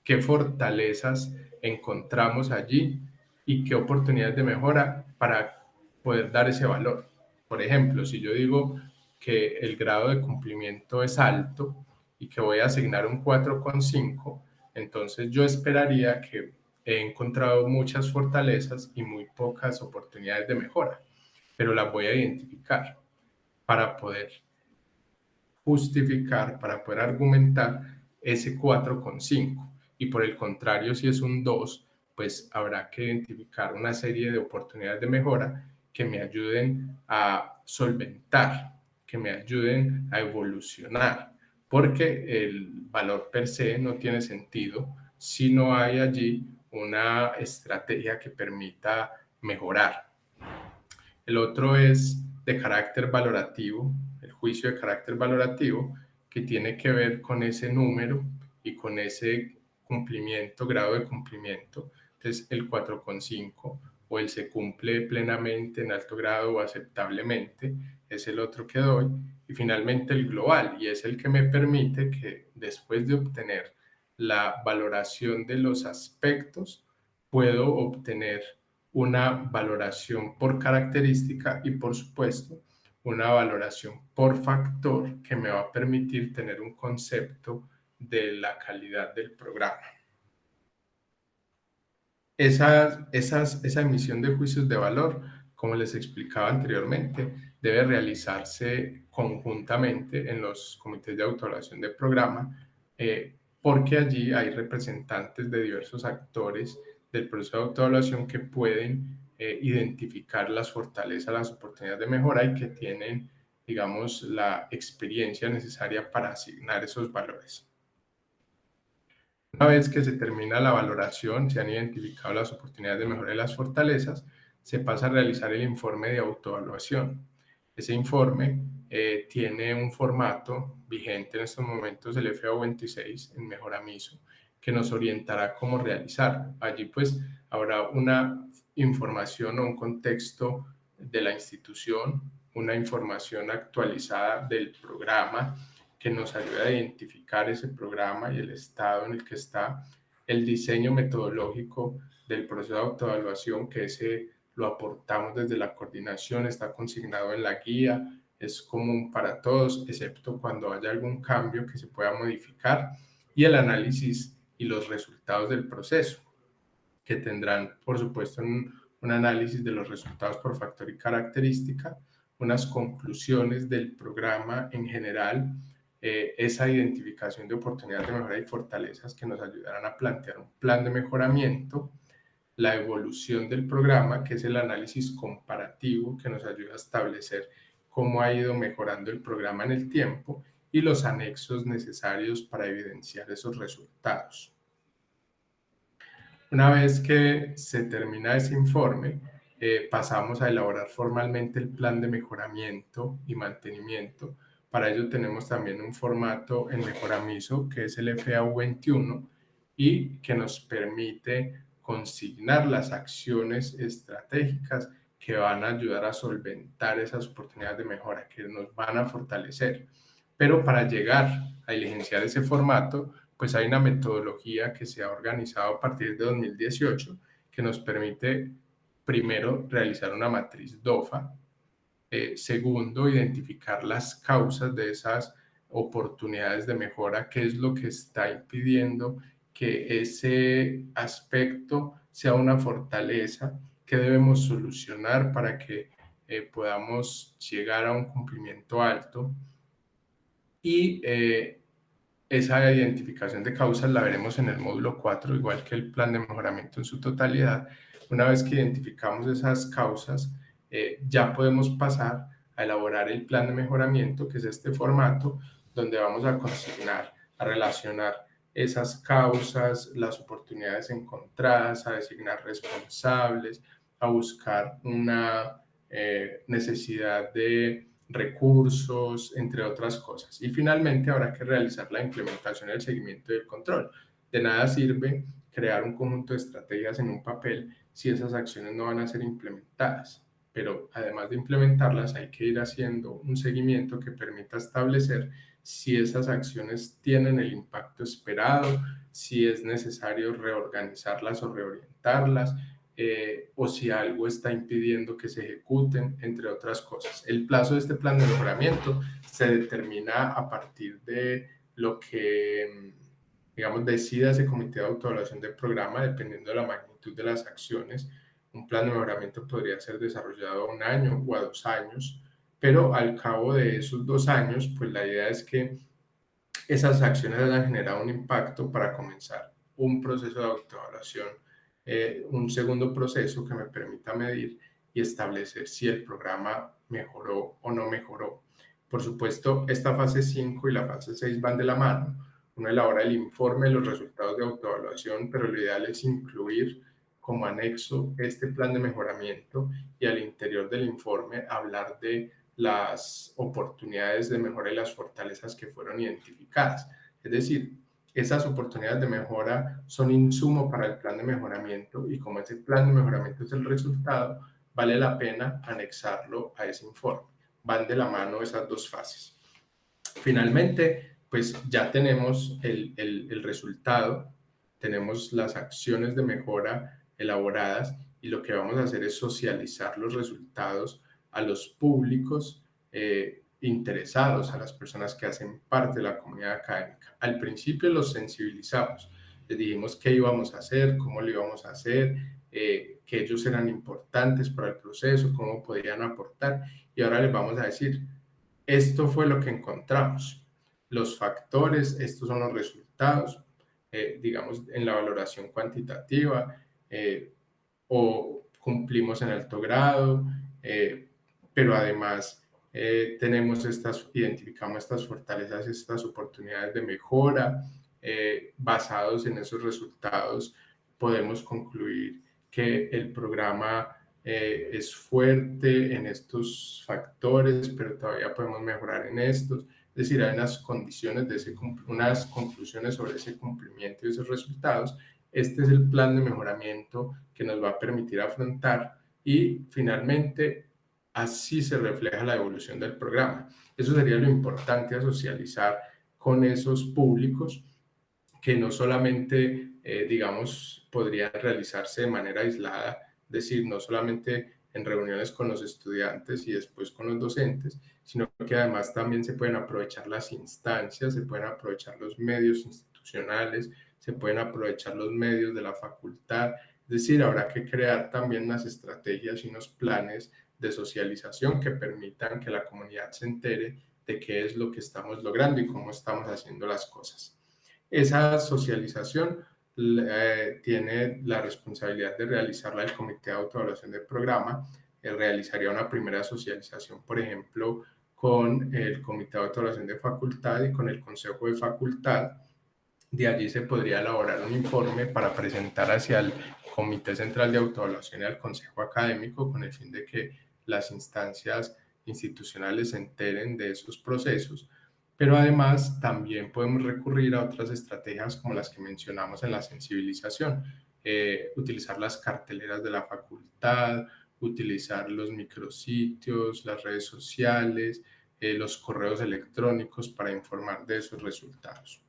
¿Qué fortalezas encontramos allí y qué oportunidades de mejora para poder dar ese valor? Por ejemplo, si yo digo que el grado de cumplimiento es alto y que voy a asignar un 4,5, entonces yo esperaría que he encontrado muchas fortalezas y muy pocas oportunidades de mejora, pero las voy a identificar para poder justificar, para poder argumentar ese 4,5. Y por el contrario, si es un 2, pues habrá que identificar una serie de oportunidades de mejora que me ayuden a solventar, que me ayuden a evolucionar, porque el valor per se no tiene sentido si no hay allí una estrategia que permita mejorar. El otro es de carácter valorativo, el juicio de carácter valorativo, que tiene que ver con ese número y con ese cumplimiento, grado de cumplimiento. Entonces, el 4,5 o el se cumple plenamente en alto grado o aceptablemente es el otro que doy. Y finalmente el global, y es el que me permite que después de obtener la valoración de los aspectos, puedo obtener una valoración por característica y, por supuesto, una valoración por factor que me va a permitir tener un concepto de la calidad del programa. Esa emisión de juicios de valor, como les explicaba anteriormente, debe realizarse conjuntamente en los comités de autoevaluación de programa, porque allí hay representantes de diversos actores del proceso de autoevaluación que pueden identificar las fortalezas, las oportunidades de mejora y que tienen, digamos, la experiencia necesaria para asignar esos valores. Una vez que se termina la valoración, se han identificado las oportunidades de mejora y las fortalezas, se pasa a realizar el informe de autoevaluación. Ese informe tiene un formato vigente en estos momentos, el FAO 26 en Mejoramiso, que nos orientará cómo realizar. Allí pues habrá una información o un contexto de la institución, una información actualizada del programa, que nos ayuda a identificar ese programa y el estado en el que está, el diseño metodológico del proceso de autoevaluación, que ese lo aportamos desde la coordinación, está consignado en la guía, es común para todos, excepto cuando haya algún cambio que se pueda modificar, y el análisis y los resultados del proceso, que tendrán, por supuesto, un análisis de los resultados por factor y característica, unas conclusiones del programa en general, esa identificación de oportunidades de mejora y fortalezas que nos ayudarán a plantear un plan de mejoramiento, la evolución del programa, que es el análisis comparativo que nos ayuda a establecer cómo ha ido mejorando el programa en el tiempo, y los anexos necesarios para evidenciar esos resultados. Una vez que se termina ese informe, pasamos a elaborar formalmente el plan de mejoramiento y mantenimiento. Para ello tenemos también un formato en Mejoramiso, que es el FAU21, y que nos permite consignar las acciones estratégicas que van a ayudar a solventar esas oportunidades de mejora, que nos van a fortalecer. Pero para llegar a diligenciar ese formato, pues hay una metodología que se ha organizado a partir de 2018 que nos permite, primero, realizar una matriz DOFA, segundo, identificar las causas de esas oportunidades de mejora, qué es lo que está impidiendo que ese aspecto sea una fortaleza, qué debemos solucionar para que podamos llegar a un cumplimiento alto, y esa identificación de causas la veremos en el módulo 4, igual que el plan de mejoramiento en su totalidad. Una vez que identificamos esas causas, ya podemos pasar a elaborar el plan de mejoramiento, que es este formato, donde vamos a consignar, a relacionar esas causas, las oportunidades encontradas, a designar responsables, a buscar una necesidad de recursos, entre otras cosas. Y finalmente habrá que realizar la implementación, el seguimiento y el control. De nada sirve crear un conjunto de estrategias en un papel si esas acciones no van a ser implementadas. Pero además de implementarlas, hay que ir haciendo un seguimiento que permita establecer si esas acciones tienen el impacto esperado, si es necesario reorganizarlas o reorientarlas, o si algo está impidiendo que se ejecuten, entre otras cosas. El plazo de este plan de mejoramiento se determina a partir de lo que, digamos, decida ese comité de autoevaluación del programa, dependiendo de la magnitud de las acciones. Un plan de mejoramiento podría ser desarrollado a 1 año o a 2 años, pero al cabo de esos 2 años, pues la idea es que esas acciones hayan generado un impacto para comenzar un proceso de autoevaluación, un segundo proceso que me permita medir y establecer si el programa mejoró o no mejoró. Por supuesto, esta fase 5 y la fase 6 van de la mano. Uno elabora el informe de los resultados de autoevaluación, pero lo ideal es incluir como anexo este plan de mejoramiento, y al interior del informe hablar de las oportunidades de mejora y las fortalezas que fueron identificadas. Es decir, esas oportunidades de mejora son insumo para el plan de mejoramiento, y como ese plan de mejoramiento es el resultado, vale la pena anexarlo a ese informe. Van de la mano esas dos fases. Finalmente, pues ya tenemos el resultado, tenemos las acciones de mejora elaboradas, y lo que vamos a hacer es socializar los resultados a los públicos interesados, a las personas que hacen parte de la comunidad académica. Al principio los sensibilizamos, les dijimos qué íbamos a hacer, cómo lo íbamos a hacer, que ellos eran importantes para el proceso, cómo podían aportar, y ahora les vamos a decir, esto fue lo que encontramos, los factores, estos son los resultados, digamos, en la valoración cuantitativa, o cumplimos en alto grado, pero además identificamos estas fortalezas, estas oportunidades de mejora. Basados en esos resultados, podemos concluir que el programa es fuerte en estos factores, pero todavía podemos mejorar en estos. Es decir, hay unas condiciones unas conclusiones sobre ese cumplimiento y esos resultados. Este es el plan de mejoramiento que nos va a permitir afrontar, y finalmente así se refleja la evolución del programa. Eso sería lo importante a socializar con esos públicos, que no solamente, digamos, podrían realizarse de manera aislada, es decir, no solamente en reuniones con los estudiantes y después con los docentes, sino que además también se pueden aprovechar las instancias, se pueden aprovechar los medios institucionales, se pueden aprovechar los medios de la facultad. Es decir, habrá que crear también unas estrategias y unos planes de socialización que permitan que la comunidad se entere de qué es lo que estamos logrando y cómo estamos haciendo las cosas. Esa socialización tiene la responsabilidad de realizarla el Comité de Autoevaluación del programa. Realizaría una primera socialización, por ejemplo, con el Comité de Autoevaluación de Facultad y con el Consejo de Facultad. De allí se podría elaborar un informe para presentar hacia el Comité Central de Autoevaluación y al Consejo Académico con el fin de que las instancias institucionales se enteren de esos procesos. Pero además también podemos recurrir a otras estrategias como las que mencionamos en la sensibilización, utilizar las carteleras de la facultad, utilizar los micrositios, las redes sociales, los correos electrónicos para informar de esos resultados.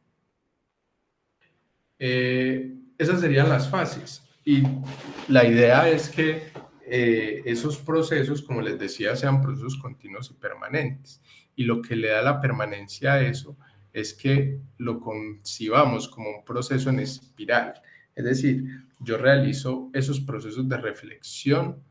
Esas serían las fases y la idea es que esos procesos, como les decía, sean procesos continuos y permanentes. Y lo que le da la permanencia a eso es que lo concibamos como un proceso en espiral. Es decir, yo realizo esos procesos de reflexión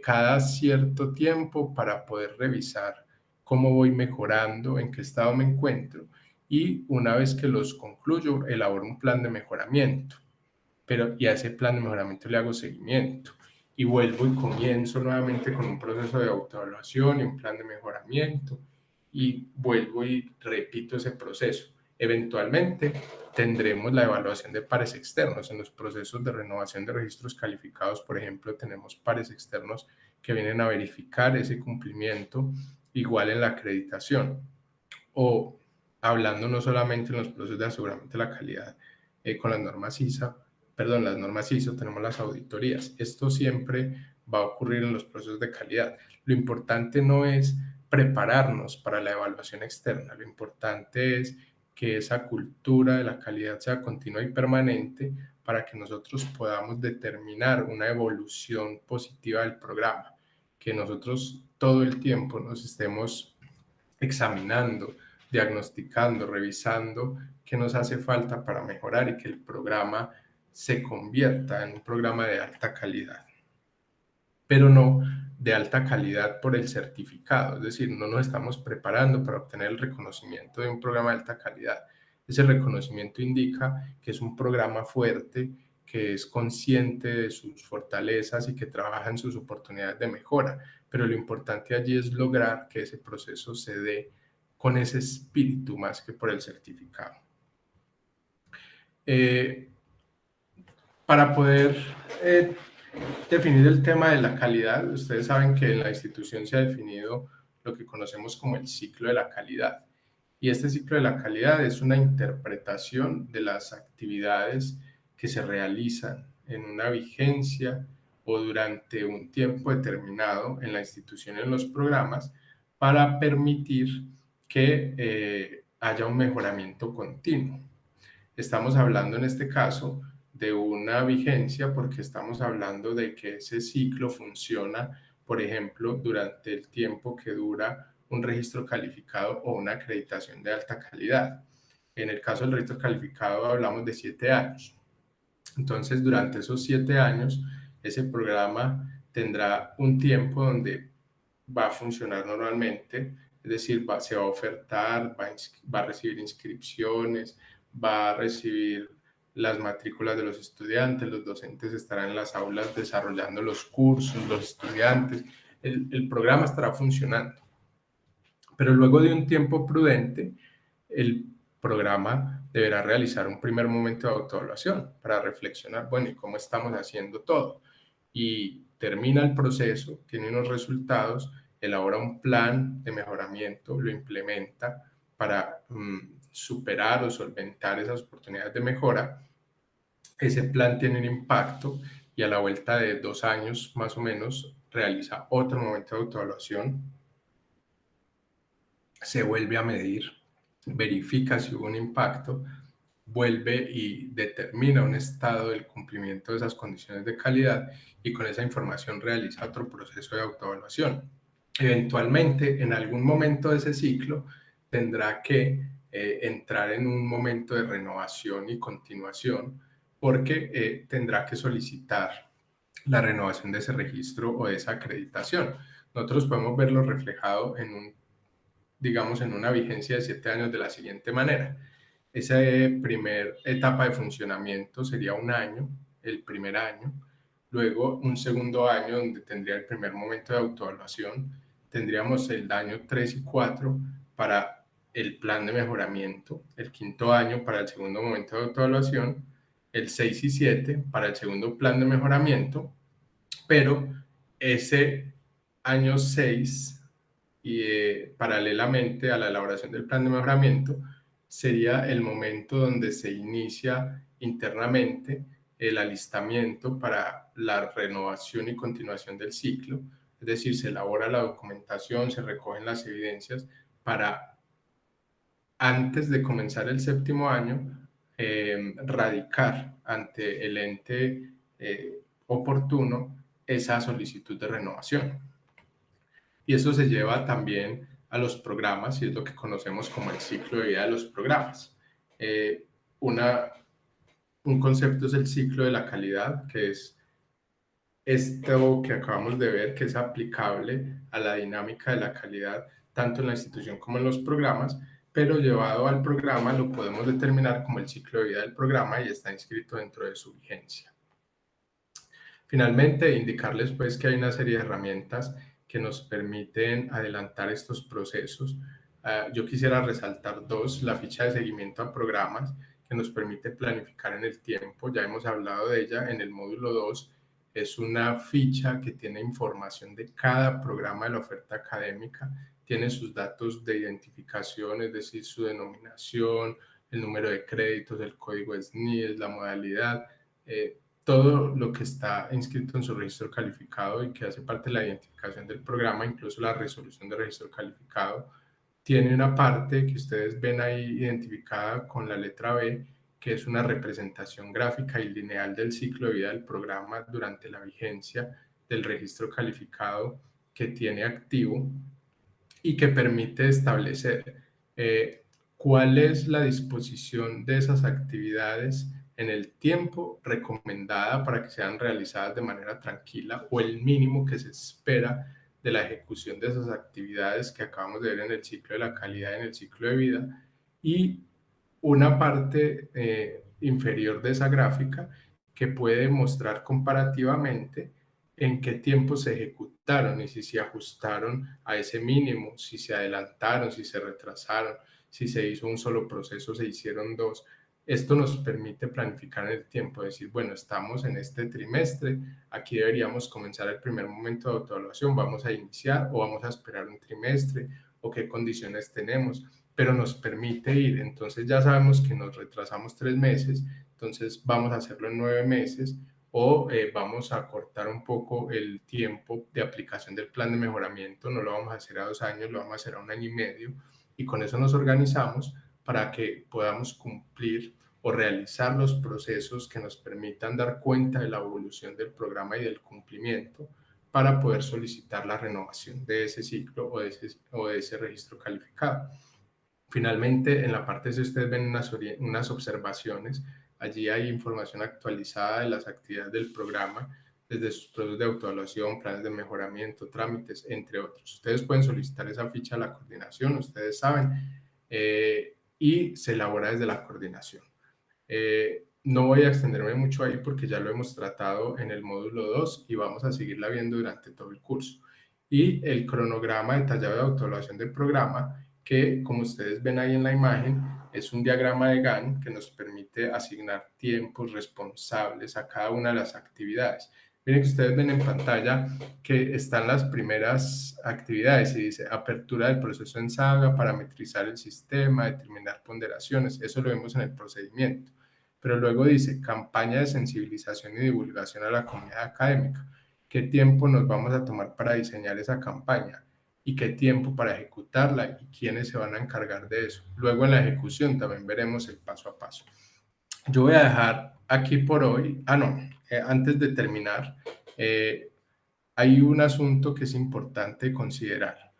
cada cierto tiempo para poder revisar cómo voy mejorando, en qué estado me encuentro. Y una vez que los concluyo, elaboro un plan de mejoramiento, y a ese plan de mejoramiento le hago seguimiento y vuelvo y comienzo nuevamente con un proceso de autoevaluación y un plan de mejoramiento y vuelvo y repito ese proceso. Eventualmente tendremos la evaluación de pares externos. En los procesos de renovación de registros calificados, por ejemplo, tenemos pares externos que vienen a verificar ese cumplimiento, igual en la acreditación. O hablando no solamente en los procesos de aseguramiento de la calidad con las normas las normas ISO, tenemos las auditorías. Esto siempre va a ocurrir en los procesos de calidad. Lo importante no es prepararnos para la evaluación externa, lo importante es que esa cultura de la calidad sea continua y permanente para que nosotros podamos determinar una evolución positiva del programa, que nosotros todo el tiempo nos estemos examinando, diagnosticando, revisando qué nos hace falta para mejorar y que el programa se convierta en un programa de alta calidad, pero no de alta calidad por el certificado, es decir, no nos estamos preparando para obtener el reconocimiento de un programa de alta calidad. Ese reconocimiento indica que es un programa fuerte, que es consciente de sus fortalezas y que trabaja en sus oportunidades de mejora, pero lo importante allí es lograr que ese proceso se dé con ese espíritu más que por el certificado. Para poder definir el tema de la calidad, ustedes saben que en la institución se ha definido lo que conocemos como el ciclo de la calidad. Y este ciclo de la calidad es una interpretación de las actividades que se realizan en una vigencia o durante un tiempo determinado en la institución y en los programas para permitir que haya un mejoramiento continuo. Estamos hablando en este caso de una vigencia porque estamos hablando de que ese ciclo funciona, por ejemplo, durante el tiempo que dura un registro calificado o una acreditación de alta calidad. En el caso del registro calificado hablamos de 7 años. Entonces, durante esos 7 años, ese programa tendrá un tiempo donde va a funcionar normalmente, es decir, se va a ofertar, va a recibir inscripciones, va a recibir las matrículas de los estudiantes, los docentes estarán en las aulas desarrollando los cursos, los estudiantes, el programa estará funcionando. Pero luego de un tiempo prudente, el programa deberá realizar un primer momento de autoevaluación para reflexionar, bueno, ¿y cómo estamos haciendo todo? Y termina el proceso, tiene unos resultados, elabora un plan de mejoramiento, lo implementa para superar o solventar esas oportunidades de mejora. Ese plan tiene un impacto y a la vuelta de 2 años más o menos realiza otro momento de autoevaluación, se vuelve a medir, verifica si hubo un impacto vuelve y determina un estado del cumplimiento de esas condiciones de calidad y con esa información realiza otro proceso de autoevaluación. Eventualmente, en algún momento de ese ciclo, tendrá que entrar en un momento de renovación y continuación porque tendrá que solicitar la renovación de ese registro o de esa acreditación. Nosotros podemos verlo reflejado digamos, en una vigencia de 7 años de la siguiente manera. Esa primera etapa de funcionamiento sería un año, el primer año, luego un segundo año donde tendría el primer momento de autoevaluación, tendríamos el año 3 y 4 para el plan de mejoramiento, el quinto año para el segundo momento de autoevaluación, el 6 y 7 para el segundo plan de mejoramiento, pero ese año 6 y paralelamente a la elaboración del plan de mejoramiento, sería el momento donde se inicia internamente el alistamiento para la renovación y continuación del ciclo, es decir, se elabora la documentación, se recogen las evidencias para, antes de comenzar el séptimo año, radicar ante el ente oportuno esa solicitud de renovación. Y eso se lleva también a los programas y es lo que conocemos como el ciclo de vida de los programas. Eh, un concepto es el ciclo de la calidad, que es esto que acabamos de ver, que es aplicable a la dinámica de la calidad, tanto en la institución como en los programas, pero llevado al programa lo podemos determinar como el ciclo de vida del programa y está inscrito dentro de su vigencia. Finalmente, indicarles pues que hay una serie de herramientas que nos permiten adelantar estos procesos. Yo quisiera resaltar dos: la ficha de seguimiento a programas, que nos permite planificar en el tiempo, ya hemos hablado de ella en el módulo 2, es una ficha que tiene información de cada programa de la oferta académica, tiene sus datos de identificación, es decir, su denominación, el número de créditos, el código SNIES, la modalidad, todo lo que está inscrito en su registro calificado y que hace parte de la identificación del programa, incluso la resolución de registro calificado, tiene una parte que ustedes ven ahí identificada con la letra B, que es una representación gráfica y lineal del ciclo de vida del programa durante la vigencia del registro calificado que tiene activo y que permite establecer cuál es la disposición de esas actividades en el tiempo recomendada para que sean realizadas de manera tranquila o el mínimo que se espera de la ejecución de esas actividades que acabamos de ver en el ciclo de la calidad y en el ciclo de vida, y una parte inferior de esa gráfica que puede mostrar comparativamente en qué tiempo se ejecutaron y si se ajustaron a ese mínimo, si se adelantaron, si se retrasaron, si se hizo un solo proceso, se hicieron dos. Esto nos permite planificar en el tiempo, decir, bueno, estamos en este trimestre, aquí deberíamos comenzar el primer momento de autoevaluación, vamos a iniciar o vamos a esperar un trimestre o qué condiciones tenemos, pero nos permite ir. Entonces ya sabemos que nos retrasamos 3 meses, entonces vamos a hacerlo en 9 meses o vamos a cortar un poco el tiempo de aplicación del plan de mejoramiento, no lo vamos a hacer a 2 años, lo vamos a hacer a 1 año y medio, y con eso nos organizamos para que podamos cumplir o realizar los procesos que nos permitan dar cuenta de la evolución del programa y del cumplimiento para poder solicitar la renovación de ese ciclo o de ese registro calificado. Finalmente, en la parte C ustedes ven unas observaciones. Allí hay información actualizada de las actividades del programa, desde sus procesos de autoevaluación, planes de mejoramiento, trámites, entre otros. Ustedes pueden solicitar esa ficha a la coordinación, ustedes saben, y se elabora desde la coordinación. No voy a extenderme mucho ahí porque ya lo hemos tratado en el módulo 2 y vamos a seguirla viendo durante todo el curso. Y el cronograma detallado de autoevaluación del programa, que como ustedes ven ahí en la imagen, es un diagrama de Gantt que nos permite asignar tiempos responsables a cada una de las actividades. Miren que ustedes ven en pantalla que están las primeras actividades y dice apertura del proceso en Saga, parametrizar el sistema, determinar ponderaciones. Eso lo vemos en el procedimiento. Pero luego dice campaña de sensibilización y divulgación a la comunidad académica. ¿Qué tiempo nos vamos a tomar para diseñar esa campaña? ¿Y qué tiempo para ejecutarla? ¿Y quiénes se van a encargar de eso? Luego en la ejecución también veremos el paso a paso. Yo voy a dejar aquí por hoy, antes de terminar, hay un asunto que es importante considerar.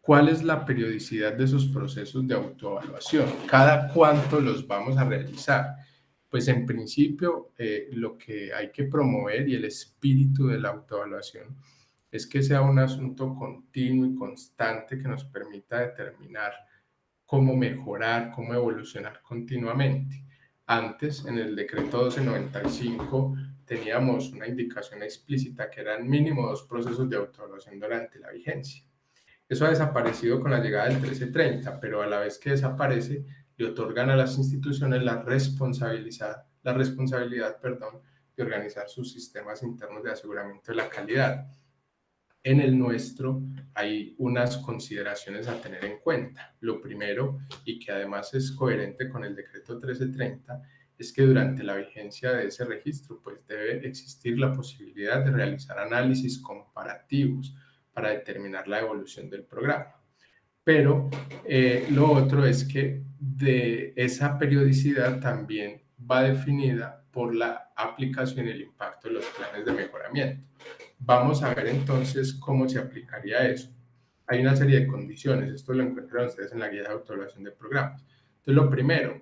¿Cuál es la periodicidad de esos procesos de autoevaluación? ¿Cada cuánto los vamos a realizar? Pues en principio, lo que hay que promover y el espíritu de la autoevaluación es que sea un asunto continuo y constante que nos permita determinar cómo mejorar, cómo evolucionar continuamente. Antes, en el decreto 1295, teníamos una indicación explícita que eran mínimo 2 procesos de autoevaluación durante la vigencia. Eso ha desaparecido con la llegada del 1330, pero a la vez que desaparece, le otorgan a las instituciones la responsabilidad de organizar sus sistemas internos de aseguramiento de la calidad. En el nuestro hay unas consideraciones a tener en cuenta. Lo primero, y que además es coherente con el decreto 1330, es que durante la vigencia de ese registro, pues debe existir la posibilidad de realizar análisis comparativos para determinar la evolución del programa. Pero lo otro es que de esa periodicidad también va definida por la aplicación y el impacto de los planes de mejoramiento. Vamos a ver entonces cómo se aplicaría eso. Hay una serie de condiciones, esto lo encuentran ustedes en la guía de autoevaluación de programas. Entonces,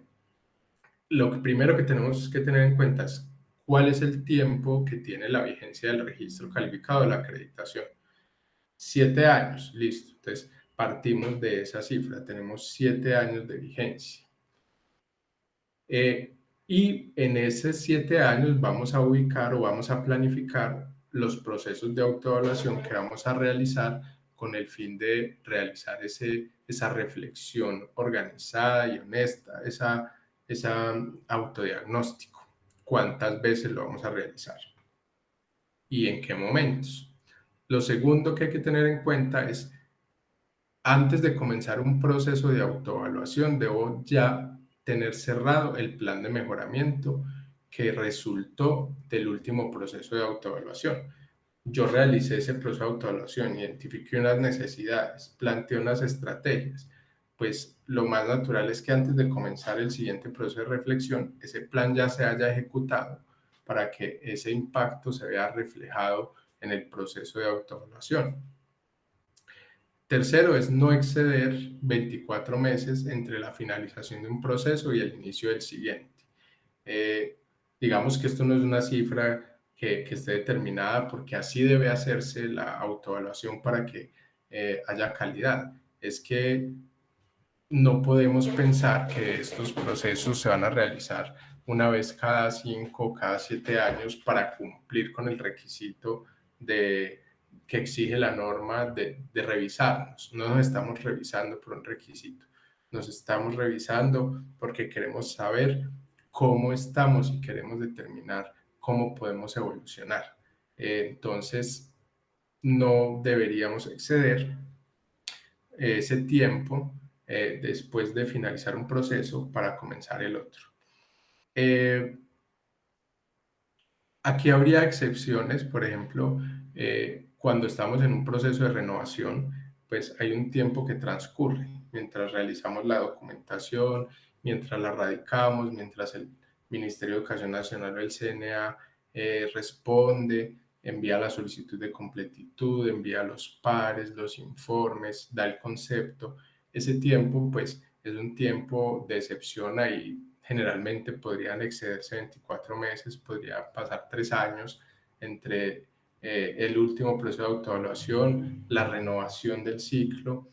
lo primero que tenemos que tener en cuenta es cuál es el tiempo que tiene la vigencia del registro calificado de la acreditación. 7 años, listo. Entonces, partimos de esa cifra, tenemos 7 años de vigencia. Y en esos 7 años vamos a ubicar o vamos a planificar los procesos de autoevaluación que vamos a realizar con el fin de realizar esa reflexión organizada y honesta, esa autodiagnóstico. ¿Cuántas veces lo vamos a realizar? ¿Y en qué momentos? Lo segundo que hay que tener en cuenta es, antes de comenzar un proceso de autoevaluación, debo ya tener cerrado el plan de mejoramiento que resultó del último proceso de autoevaluación. Yo realicé ese proceso de autoevaluación, identifiqué unas necesidades, planteé unas estrategias. Pues lo más natural es que antes de comenzar el siguiente proceso de reflexión, ese plan ya se haya ejecutado para que ese impacto se vea reflejado en el proceso de autoevaluación. Tercero es no exceder 24 meses entre la finalización de un proceso y el inicio del siguiente. Digamos que esto no es una cifra que esté determinada, porque así debe hacerse la autoevaluación para que haya calidad. Es que no podemos pensar que estos procesos se van a realizar una vez cada 5 o cada 7 años para cumplir con el requisito que exige la norma de revisarnos. No nos estamos revisando por un requisito, nos estamos revisando porque queremos saber cómo estamos y queremos determinar cómo podemos evolucionar. Entonces, no deberíamos exceder ese tiempo después de finalizar un proceso para comenzar el otro. Aquí habría excepciones, por ejemplo, cuando estamos en un proceso de renovación, pues hay un tiempo que transcurre mientras realizamos la documentación, mientras la radicamos, mientras el Ministerio de Educación Nacional o el CNA responde, envía la solicitud de completitud, envía los pares, los informes, da el concepto. Ese tiempo, pues, es un tiempo de excepción ahí. Generalmente podrían excederse 24 meses, podría pasar 3 años entre el último proceso de autoevaluación, la renovación del ciclo,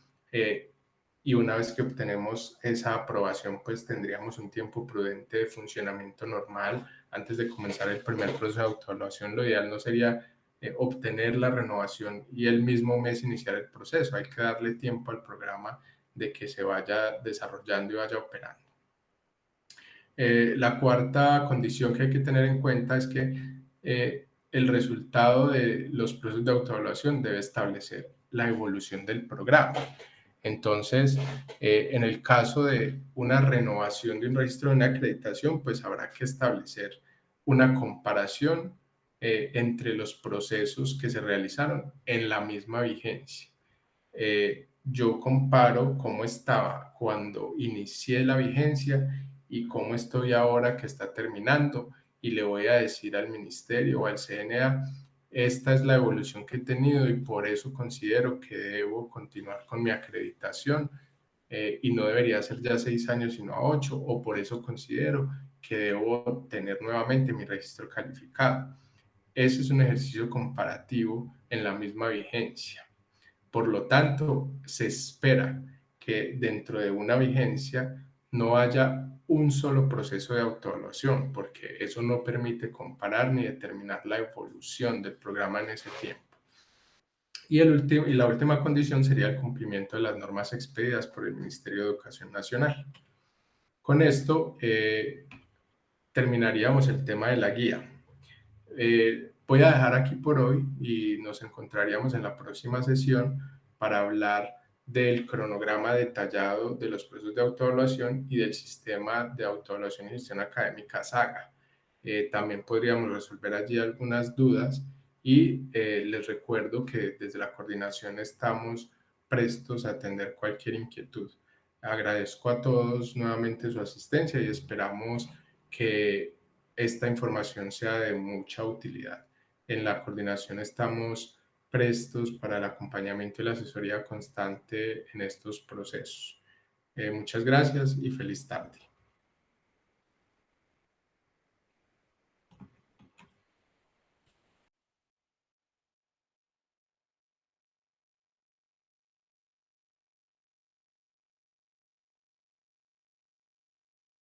y una vez que obtenemos esa aprobación, pues tendríamos un tiempo prudente de funcionamiento normal antes de comenzar el primer proceso de autoevaluación. Lo ideal no sería obtener la renovación y el mismo mes iniciar el proceso. Hay que darle tiempo al programa de que se vaya desarrollando y vaya operando. La cuarta condición que hay que tener en cuenta es que el resultado de los procesos de autoevaluación debe establecer la evolución del programa. Entonces, en el caso de una renovación de un registro de una acreditación, pues habrá que establecer una comparación entre los procesos que se realizaron en la misma vigencia. Yo comparo cómo estaba cuando inicié la vigencia y cómo estoy ahora que está terminando, y le voy a decir al ministerio o al CNA, esta es la evolución que he tenido y por eso considero que debo continuar con mi acreditación, y no debería ser ya 6 años sino a 8, o por eso considero que debo tener nuevamente mi registro calificado. Ese es un ejercicio comparativo en la misma vigencia. Por lo tanto, se espera que dentro de una vigencia no haya un solo proceso de autoevaluación, porque eso no permite comparar ni determinar la evolución del programa en ese tiempo. Y la última condición sería el cumplimiento de las normas expedidas por el Ministerio de Educación Nacional. Con esto terminaríamos el tema de la guía. Voy a dejar aquí por hoy y nos encontraríamos en la próxima sesión para hablar del cronograma detallado de los procesos de autoevaluación y del sistema de autoevaluación y gestión académica SAGA. También podríamos resolver allí algunas dudas y les recuerdo que desde la coordinación estamos prestos a atender cualquier inquietud. Agradezco a todos nuevamente su asistencia y esperamos que esta información sea de mucha utilidad. En la coordinación estamos prestos para el acompañamiento y la asesoría constante en estos procesos. Muchas gracias y feliz tarde.